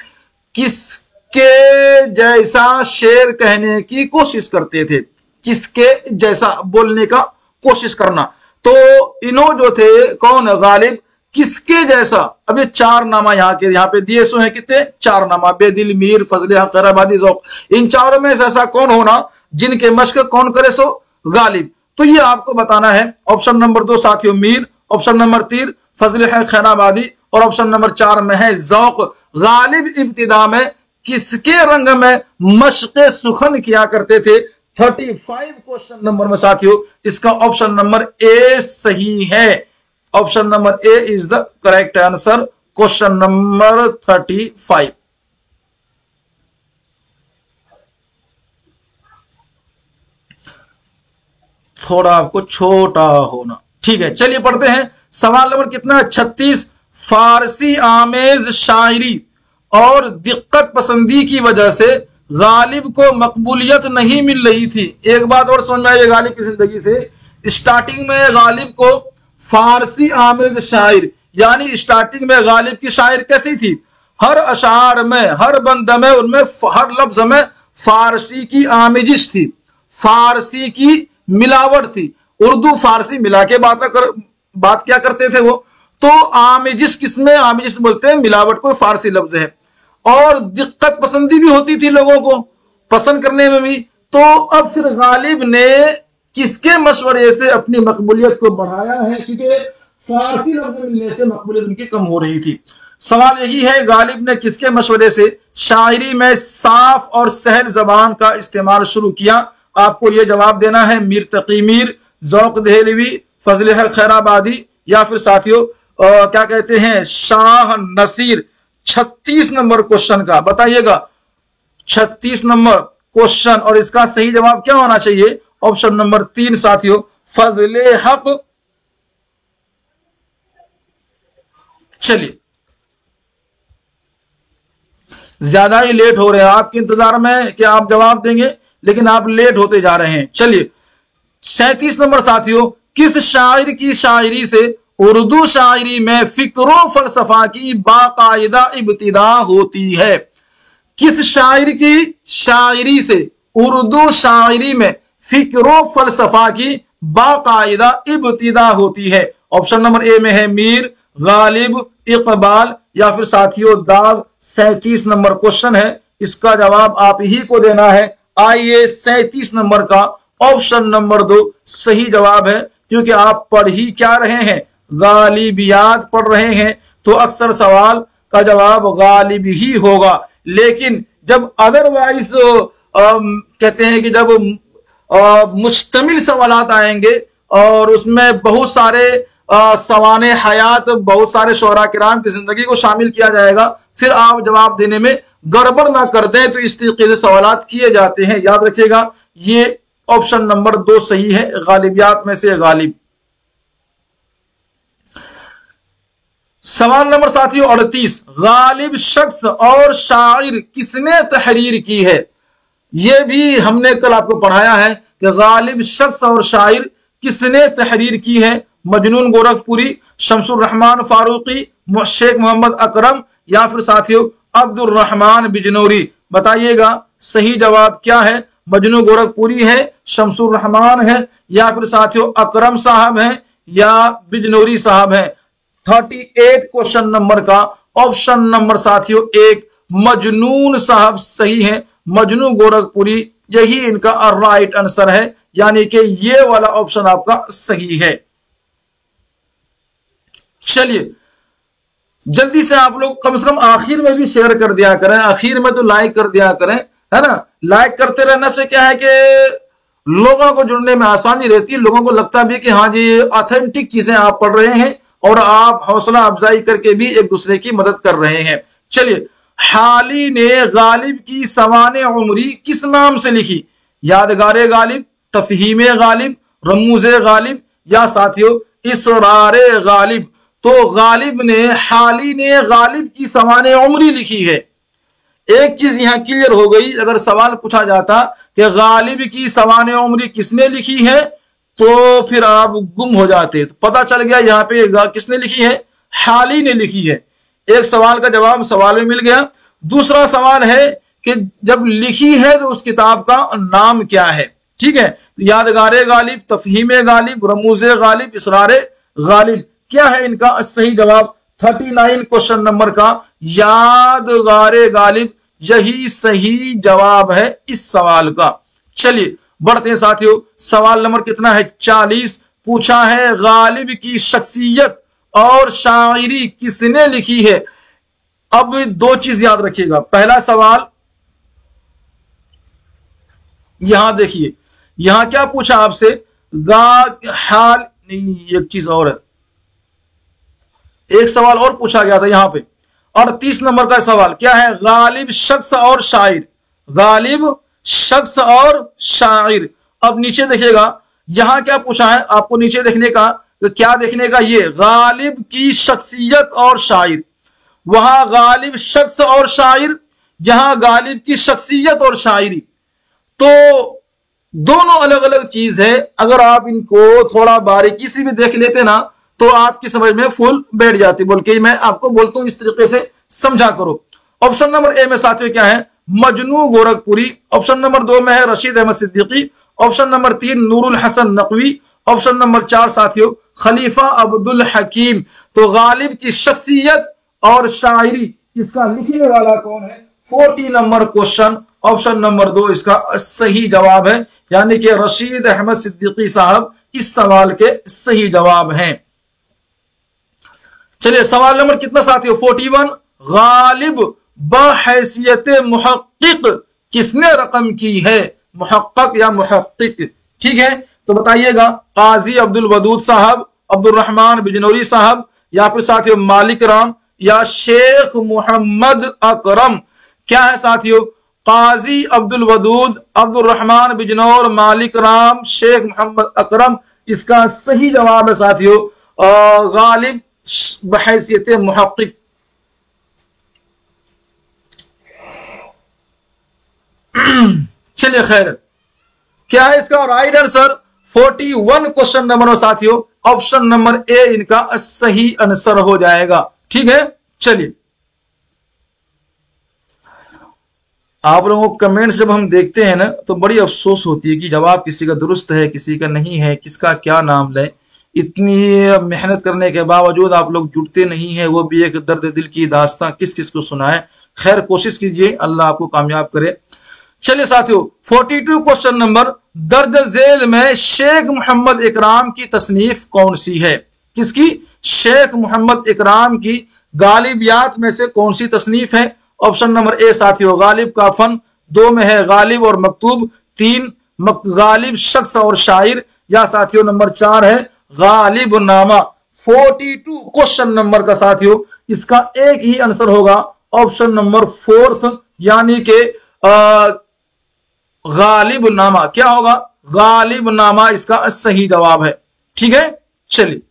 किसके जैसा शेर कहने की कोशिश करते थे, किसके जैसा बोलने का कोशिश करना। तो इन्हों जो थे कौन, गालिब किसके जैसा। अब ये चार नामा यहाँ पे दिए सो है, कितने? चार नामा, बेदिल, मीर, फजले हक, खैराबादी, ज़ौक़। इन चारों में से ऐसा कौन होना जिनके मश्क कौन करे सो? गालिब। तो ये आपको बताना है। ऑप्शन नंबर 2 साथियों मीर, ऑप्शन नंबर 3 फजले हक खैराबादी और ऑप्शन नंबर 4 में है ज़ौक़। गालिब इब्तिदा में किसके रंग में मश्क़े सुखन किया करते थे? 35 क्वेश्चन नंबर में साथियों इसका ऑप्शन नंबर ए सही है। Option number A is the correct answer, question number 35। थोड़ा आपको छोटा होना, ठीक है। चलिए पढ़ते हैं सवाल नंबर कितना, 36। फारसी आमेज शायरी और दिक्कत पसंदी की वजह से गालिब को मकबूलियत नहीं मिल रही थी। एक बात और समझ में आई गालिब की जिंदगी से। स्टार्टिंग में गालिब को फारसी आमेज शायर, यानी स्टार्टिंग में गालिब की शायर कैसी थी? हर अशार में, हर बंद में, उनमें हर लफ्ज में फारसी की आमेजिश थी, फारसी की मिलावट थी। उर्दू फारसी मिला के बात क्या करते थे वो। तो आमेजिश किसमें? आमेजिश बोलते हैं मिलावट को, फारसी लफ्ज है। और दिक्कत पसंदी भी होती थी लोगों को पसंद करने में भी। तो अब फिर गालिब ने किसके मशवरे से अपनी मकबूलियत को बढ़ाया है? क्योंकि फारसी लफ्ज मिलने से मकबूलियत उनकी कम हो रही थी। सवाल यही है, गालिब ने किसके मशवरे से शायरी में साफ और सहल जबान का इस्तेमाल शुरू किया? आपको यह जवाब देना है मीर तकी मीर, ज़ौक़ देहलवी, फजले हक खैराबादी या फिर साथियों क्या कहते हैं शाह नसीर। 36 नंबर क्वेश्चन का बताइएगा, 36 नंबर क्वेश्चन, और इसका सही जवाब क्या होना चाहिए? ऑप्शन नंबर 3 साथियों फजले हक। चलिए ज्यादा ही लेट हो रहे हैं, आपके इंतजार में कि आप जवाब देंगे, लेकिन आप लेट होते जा रहे हैं। चलिए 37 नंबर साथियों, किस शायर की शायरी से उर्दू शायरी में फिक्रो फलसफा की बाकायदा इब्तिदा होती है? किस शायर की शायरी से उर्दू शायरी में फिक्रो फलसफा की बाकायदा इब्तिदा होती है? ऑप्शन नंबर ए में है मीर, गालिब, इकबाल या फिर साथियों दाग। 37 नंबर क्वेश्चन है, इसका जवाब आप ही को देना है। आइए 37 नंबर का ऑप्शन नंबर 2 सही जवाब है, क्योंकि आप पढ़ ही क्या रहे हैं? गालिबियात पढ़ रहे हैं, तो अक्सर सवाल का जवाब गालिब ही होगा। लेकिन जब अदरवाइज कहते हैं कि जब मुश्तमिल सवालात आएंगे और उसमें बहुत सारे सवाने हयात, बहुत सारे शोहरा किराम की जिंदगी को शामिल किया जाएगा, फिर आप जवाब देने में गड़बड़ ना कर दें, तो इस तरीके से सवालात किए जाते हैं। याद रखिएगा, ये ऑप्शन नंबर 2 सही है, गालिबियात में से गालिब। सवाल नंबर साथियों 38, गालिब शख्स और शायर किसने तहरीर की है? यह भी हमने कल आपको पढ़ाया है कि गालिब शख्स और शायर किसने तहरीर की है? मजनून गोरखपुरी, शमसुर रहमान फारूकी, शेख मोहम्मद अकरम या फिर साथियों अब्दुल रहमान बिजनौरी। बताइएगा सही जवाब क्या है? मजनू गोरखपुरी है, शमसुर रहमान है, या फिर साथियों अकरम साहब हैं, या बिजनौरी साहब हैं। 38 क्वेश्चन नंबर का ऑप्शन नंबर साथियों एक मजनून साहब सही है, मजनू गोरखपुरी, यही इनका राइट आंसर है, यानी कि ये वाला ऑप्शन आपका सही है। चलिए जल्दी से आप लोग कम से कम आखिर में भी शेयर कर दिया करें, आखिर में तो लाइक कर दिया करें, है ना। लाइक करते रहने से क्या है कि लोगों को जुड़ने में आसानी रहती है, लोगों को लगता भी कि हाँ जी ऑथेंटिक चीजें आप पढ़ रहे हैं और आप हौसला अफजाई करके भी एक दूसरे की मदद कर रहे हैं। चलिए, हाली ने गालिब की सवाने उमरी किस नाम से लिखी? यादगारे गालिब, तफहीमे गालिब, रमूजे गालिब, या साथियों इसरारे गालिब। तो गालिब ने, हाली ने गालिब की सवाने उमरी लिखी है। एक चीज यहां क्लियर हो गई, अगर सवाल पूछा जाता कि गालिब की सवाने उमरी किसने लिखी है, तो फिर आप गुम हो जाते। तो पता चल गया यहाँ पे किसने लिखी है, हाली ने लिखी है। एक सवाल का जवाब सवाल में मिल गया। दूसरा सवाल है कि जब लिखी है तो उस किताब का नाम क्या है। ठीक है, तो यादगारे गालिब, तफहीमे गालिब, रमूजे गालिब, इसरारे गालिब, क्या है इनका सही जवाब? 39 क्वेश्चन नंबर का यादगारे गालिब, यही सही जवाब है इस सवाल का। चलिए बढ़ते हैं साथियों, सवाल नंबर कितना है? 40। पूछा है गालिब की शख्सियत और शायरी किसने लिखी है? अब दो चीज याद रखिएगा। पहला सवाल यहां देखिए, यहां क्या पूछा आपसे? हाल नहीं, एक चीज और है, एक सवाल और पूछा गया था यहां पे। 38 नंबर का सवाल क्या है? गालिब शख्स और शायर, गालिब शख्स और शायर। अब नीचे देखिएगा, यहां क्या पूछा है आपको नीचे देखने का, तो क्या देखने का? ये गालिब की शख्सियत और शायर। वहां गालिब शख्स और शायर, जहां गालिब की शख्सियत और शायरी, तो दोनों अलग अलग चीज है। अगर आप इनको थोड़ा बारीकी से भी देख लेते ना, तो आपकी समझ में फुल बैठ जाती। बोल के मैं आपको बोलता हूं इस तरीके से समझा करो। ऑप्शन नंबर ए में साथियों क्या है? मजनू गोरखपुरी। ऑप्शन नंबर 2 में है Rashid Ahmad Siddiqui. Option number 3 Noorul Hasan Naqvi. Option number 4 साथियों खलीफा अब्दुल हकीम। तो गालिब की शख्सियत और शायरी, इसका लिखने वाला कौन है? 40 नंबर क्वेश्चन, ऑप्शन नंबर 2 इसका सही जवाब है, यानी कि रशीद अहमद सिद्दीकी साहब इस सवाल के सही जवाब हैं। चलिए सवाल नंबर कितना साथियों? 41। गालिब बहैसियत मुहक्किक किसने रकम की है? मुहक्किक या मुहक्किक, ठीक है, तो बताइएगा। काजी अब्दुल वदूद साहब, अब्दुल रहमान बिजनौरी साहब, या फिर साथियों मालिक राम, या शेख मोहम्मद अकरम। क्या है साथियों? काजी अब्दुल वदूद, अब्दुल रहमान बिजनौर, मालिक राम, शेख मोहम्मद अकरम। इसका सही जवाब है साथियों गालिब बहैसियत मुहक्किक। चलिए खैर, क्या है इसका राइट आंसर? 41 क्वेश्चन नंबर साथियों ऑप्शन नंबर ए इनका सही आंसर हो जाएगा। ठीक है, चलिए आप लोगों को कमेंट्स जब हम देखते हैं ना, तो बड़ी अफसोस होती है कि जवाब किसी का दुरुस्त है, किसी का नहीं है, किसका क्या नाम लें। इतनी मेहनत करने के बावजूद आप लोग जुड़ते नहीं है, वो भी एक दर्द दिल की दास्तां किस किस को सुनाए। खैर कोशिश कीजिए, अल्लाह आपको कामयाब करे। चलिए साथियों 42 क्वेश्चन नंबर, दर्ज झेल में शेख मोहम्मद इकराम की तसनीफ कौन सी है? किसकी? शेख मोहम्मद इकराम की गालिबियात में से कौन सी तसनीफ है? ऑप्शन नंबर ए साथियों गालिब का फन, 2 में है गालिब और मकतूब, 3 गालिब शख्स और शायर, या साथियों नंबर 4 है गालिब नामा। 42 क्वेश्चन नंबर का साथियों इसका एक ही आंसर होगा, ऑप्शन नंबर 4, यानी कि गालिब नामा। क्या होगा? गालिब नामा इसका सही जवाब है। ठीक है, चलिए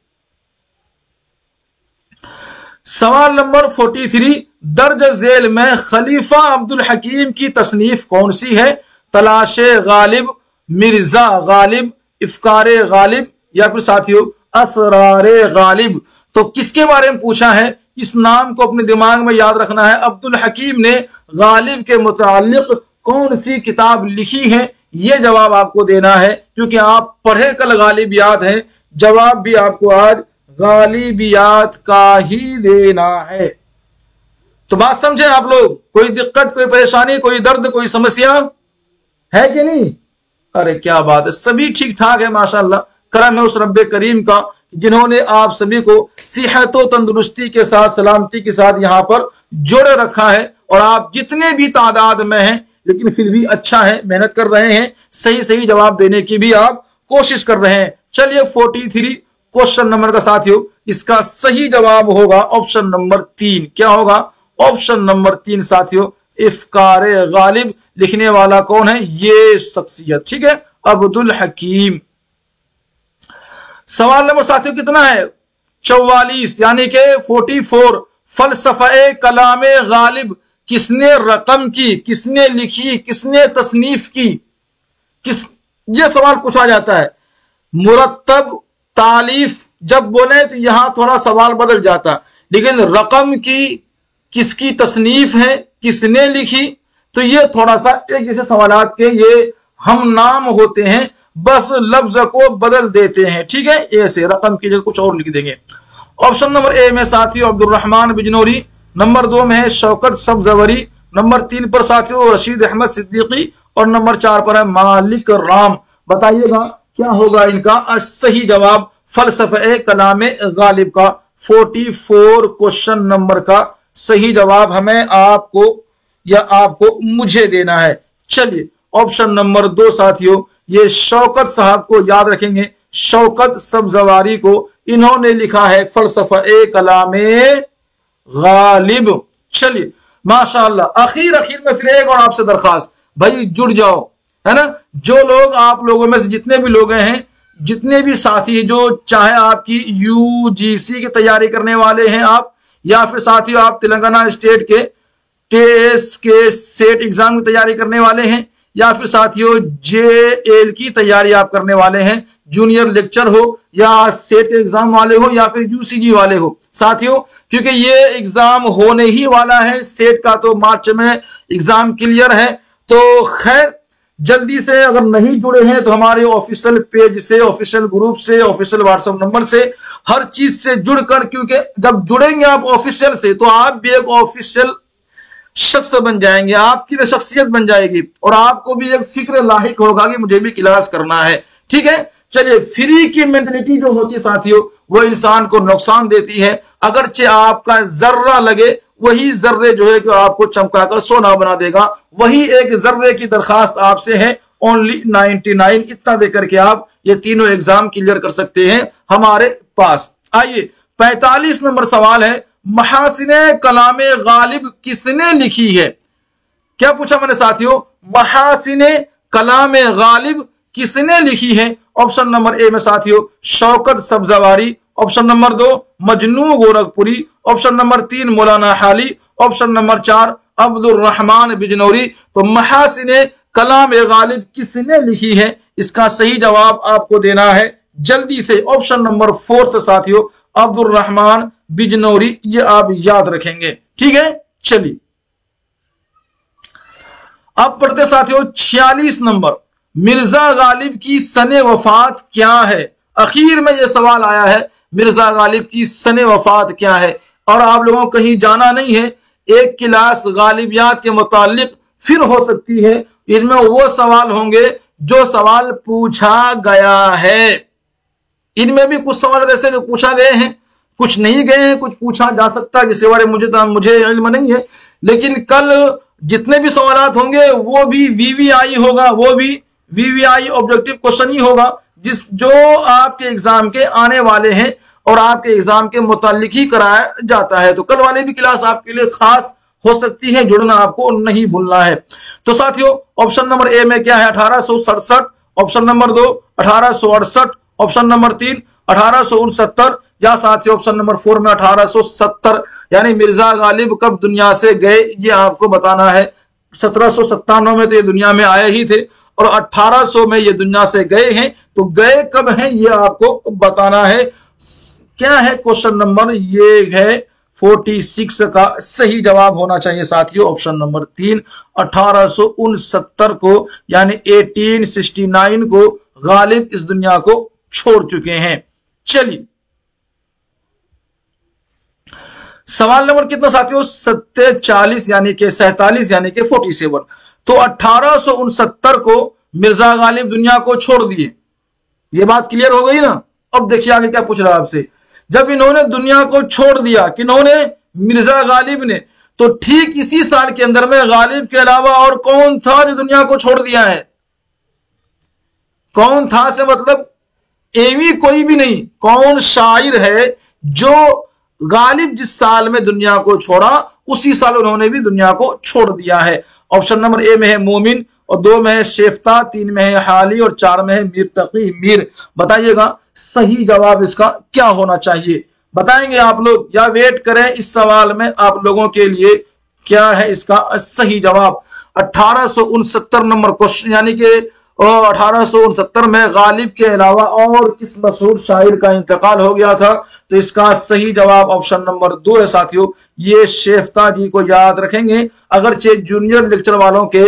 सवाल नंबर 43, दर्ज झेल में खलीफा अब्दुल हकीम की तसनीफ कौन सी है? तलाशे गालिब, मिर्जा गालिब, इफ्कारे गालिब, या फिर साथियों असरारे गालिब। तो किसके बारे में पूछा है? इस नाम को अपने दिमाग में याद रखना है। अब्दुल हकीम ने गालिब के मुताल्लिक कौन सी किताब लिखी है, ये जवाब आपको देना है, क्योंकि आप पढ़े कल गालिबियात है, जवाब भी आपको आज गालिबियात का ही देना है। तो बात समझे आप लोग? कोई दिक्कत, कोई परेशानी, कोई दर्द, कोई समस्या है कि नहीं? अरे क्या बात है, सभी ठीक ठाक है माशाअल्लाह। करम है उस रब्बे करीम का जिन्होंने आप सभी को सेहत और तंदुरुस्ती के साथ, सलामती के साथ यहाँ पर जोड़े रखा है। और आप जितने भी तादाद में हैं, लेकिन फिर भी अच्छा है, मेहनत कर रहे हैं, सही सही जवाब देने की भी आप कोशिश कर रहे हैं। चलिए 43 क्वेश्चन नंबर का साथियों, इसका सही जवाब होगा ऑप्शन नंबर 3। क्या होगा? ऑप्शन नंबर 3 साथियों, इफ्कारे गालिब। लिखने वाला कौन है? ये शख्सियत, ठीक है, अब्दुल हकीम। सवाल नंबर साथियों कितना है? 44 यानी के 44। फलसफे कलामे गालिब किसने रकम की, किसने लिखी, किसने तसनीफ की? ये सवाल पूछा जाता है। मुरत्तब तालीफ जब बोले तो यहां थोड़ा सवाल बदल जाता, लेकिन रकम की किसकी तसनीफ है, किसने लिखी, तो ये थोड़ा सा एक जैसे सवालात के ये हम नाम होते हैं, बस लफ्ज को बदल देते हैं, ठीक है। ऐसे रकम की जगह कुछ और लिख देंगे। ऑप्शन नंबर ए में साथियों अब्दुल रहमान बिजनौरी, नंबर 2 में है शौकत सब्जवरी, नंबर 3 पर साथियों रशीद अहमद सिद्दीकी और नंबर 4 पर है मालिक राम। बताइएगा क्या होगा इनका सही जवाब फलसफे कलामे गालिब का 44 क्वेश्चन नंबर का सही जवाब हमें आपको या आपको मुझे देना है। चलिए ऑप्शन नंबर 2 साथियों, ये शौकत साहब को याद रखेंगे, शौकत सब्जवारी को, इन्होंने लिखा है फलसफे कलामे गालिब। चलिए माशाअल्लाह। आखिर में फिर एक और आपसे दरखास्त, भाई जुड़ जाओ, है ना। जो लोग आप लोगों में से जितने भी लोग हैं, जितने भी साथी जो चाहे आपकी यूजीसी की तैयारी करने वाले हैं आप, या फिर साथियों आप तेलंगाना स्टेट के टेस्ट के सेट एग्जाम की तैयारी करने वाले हैं, या फिर साथियों जेएल की तैयारी आप करने वाले हैं, जूनियर लेक्चर हो या सेट एग्जाम वाले हो या फिर यूसीजी वाले हो साथियों, क्योंकि ये एग्जाम होने ही वाला है। सेट का तो मार्च में एग्जाम क्लियर है। तो खैर जल्दी से अगर नहीं जुड़े हैं तो हमारे ऑफिशियल पेज से, ऑफिशियल ग्रुप से, ऑफिशियल व्हाट्सएप नंबर से, हर चीज से जुड़कर, क्योंकि जब जुड़ेंगे आप ऑफिशियल से तो आप भी एक ऑफिशियल शख्स बन जाएंगे, आपकी भी शख्सियत बन जाएगी और आपको भी एक फिक्र लाहिक होगा कि मुझे भी क्लास करना है, ठीक है। चलिए फ्री की मेंटलिटी जो होती है साथियों, वो इंसान को नुकसान देती है। अगरचे आपका जर्रा लगे, वही जर्रे जो है कि आपको चमकाकर सोना बना देगा। वही एक जर्रे की दरखास्त आपसे है, ओनली 99। इतना देकर के आप ये तीनों एग्जाम क्लियर कर सकते हैं हमारे पास। आइए 45 नंबर सवाल है, महासिने कलामे गालिब किसने लिखी है? क्या पूछा मैंने साथियों? महासिने कलामे गालिब किसने लिखी है? ऑप्शन नंबर ए में साथियों Shaukat Sabzwari, option number 2 Majnu Gorakhpuri, option number 3 मौलाना हाली, ऑप्शन नंबर 4 अब्दुल रहमान बिजनौरी। तो महासिने कलामे गालिब किसने लिखी है, इसका सही जवाब आपको देना है जल्दी से। ऑप्शन नंबर 4 साथियों अब्दुल रहमान बिजनौरी, ये आप याद रखेंगे, ठीक है। चलिए अब पढ़ते साथियों 46 नंबर, मिर्जा गालिब की सने वफात क्या है? आखिर में यह सवाल आया है, मिर्जा गालिब की सने वफात क्या है? और आप लोगों को कहीं जाना नहीं है, एक क्लास गालिबियात के मुतालिक फिर हो सकती है। इनमें वो सवाल होंगे जो सवाल पूछा गया है। इनमें भी कुछ सवाल ऐसे जो पूछा गए हैं, कुछ नहीं गए हैं, कुछ पूछा जा सकता है जिसके बारे में मुझे इल्म नहीं है। लेकिन कल जितने भी सवालात होंगे वो भी वीवीआई होगा, वो भी वीवीआई ऑब्जेक्टिव क्वेश्चन ही होगा, जो आपके एग्जाम के आने वाले हैं और आपके एग्जाम के मुतालिक ही कराया जाता है। तो कल वाले भी क्लास आपके लिए खास हो सकती है, जुड़ना आपको नहीं भूलना है। तो साथियों ऑप्शन नंबर ए में क्या है? 1867, ऑप्शन नंबर 2 1868, ऑप्शन नंबर 3 1869, या साथियों ऑप्शन नंबर 4 में 1870। यानी मिर्जा गालिब कब दुनिया से गए ये आपको बताना है। 1797 में तो ये दुनिया में आए ही थे और 1800 में ये दुनिया से गए हैं। तो गए कब हैं ये आपको बताना है। क्या है क्वेश्चन नंबर? ये है 46 का सही जवाब होना चाहिए साथियों ऑप्शन नंबर 3। 1869 को यानी 1869 को गालिब इस दुनिया को छोड़ चुके हैं। चलिए सवाल नंबर कितना साथियों 47 यानी कि 47 यानी कि 47। तो 1869 को मिर्जा गालिब दुनिया को छोड़ दिए, ये बात क्लियर हो गई ना। अब देखिए आगे क्या पूछ रहा है आपसे। जब इन्होंने दुनिया को छोड़ दिया, किन्होंने, मिर्जा गालिब ने, तो ठीक इसी साल के अंदर में गालिब के अलावा और कौन था जो दुनिया को छोड़ दिया है? कौन था से मतलब एवी कोई भी नहीं, कौन शायर है जो गालिब जिस साल में दुनिया को छोड़ा उसी साल उन्होंने भी दुनिया को छोड़ दिया है। ऑप्शन नंबर ए में है मोमिन, और 2 में है शेफ्ता, 3 में है हाली और 4 में है मीर तकी मीर। बताइएगा सही जवाब इसका क्या होना चाहिए, बताएंगे आप लोग या वेट करें? इस सवाल में आप लोगों के लिए क्या है इसका सही जवाब। 1869 नंबर क्वेश्चन यानी कि 1869 में गालिब के अलावा और किस मशहूर शायर का इंतकाल हो गया था? तो इसका सही जवाब ऑप्शन नंबर 2 है साथियों, ये शेफ्ता जी को याद रखेंगे, अगरचे जूनियर लेक्चर वालों के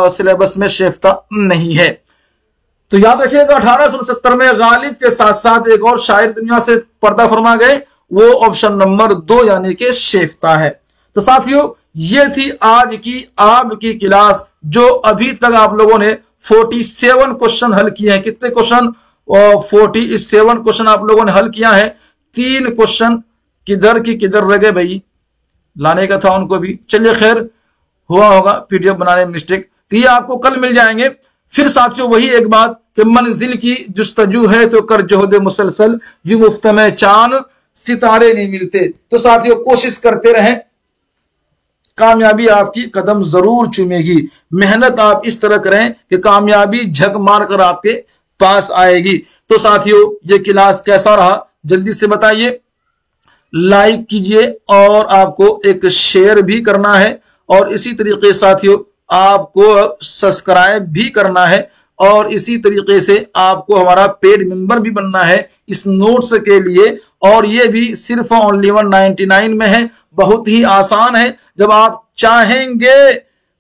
सिलेबस में शेफ्ता नहीं है। तो याद रखिएगा 1869 में गालिब के साथ साथ एक और शायर दुनिया से पर्दा फरमा गए, वो ऑप्शन नंबर 2 यानी कि शेफ्ता है। तो साथियों ये थी आज की आपकी क्लास, जो अभी तक आप लोगों ने 47 क्वेश्चन हल किए हैं। कितने क्वेश्चन? 47 क्वेश्चन आप लोगों ने हल किया है। 3 क्वेश्चन किधर की किधर रह गए भाई, लाने का था उनको भी। चलिए खैर हुआ होगा पीडीएफ बनाने में मिस्टेक, तो ये आपको कल मिल जाएंगे। फिर साथियों वही एक बात कि मंजिल की जुस्तजू है तो कर जोहद मुसलसल, यूं मुफ्त में चांद सितारे नहीं मिलते। तो साथियों कोशिश करते रहें, कामयाबी आपकी कदम जरूर चूमेगी। मेहनत आप इस तरह करें कि कामयाबी झक मार कर आपके पास आएगी। तो साथियों ये क्लास कैसा रहा जल्दी से बताइए, लाइक कीजिए और आपको एक शेयर भी करना है, और इसी तरीके साथियों आपको सब्सक्राइब भी करना है, और इसी तरीके से आपको हमारा पेड मेंबर भी बनना है इस नोट्स के लिए। और ये भी सिर्फ ओनली 199 में है, बहुत ही आसान है। जब आप चाहेंगे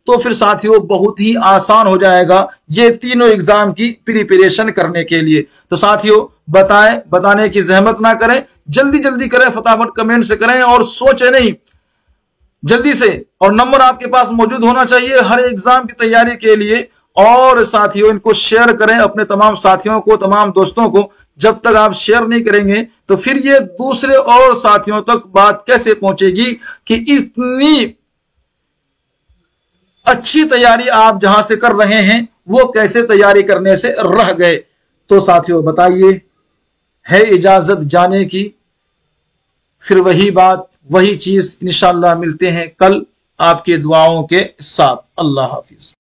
तो फिर साथियों बहुत ही आसान हो जाएगा ये तीनों एग्जाम की प्रिपरेशन करने के लिए। तो साथियों बताने की जहमत ना करें, जल्दी जल्दी करें, फटाफट कमेंट से करें और सोचे नहीं, जल्दी से। और नंबर आपके पास मौजूद होना चाहिए हर एग्जाम की तैयारी के लिए। और साथियों इनको शेयर करें अपने तमाम साथियों को, तमाम दोस्तों को। जब तक आप शेयर नहीं करेंगे तो फिर ये दूसरे और साथियों तक बात कैसे पहुंचेगी कि इतनी अच्छी तैयारी आप जहां से कर रहे हैं वो कैसे तैयारी करने से रह गए। तो साथियों बताइए, है इजाजत जाने की? फिर वही बात वही चीज, इंशाअल्लाह मिलते हैं कल आपके दुआओं के साथ। अल्लाह हाफिज।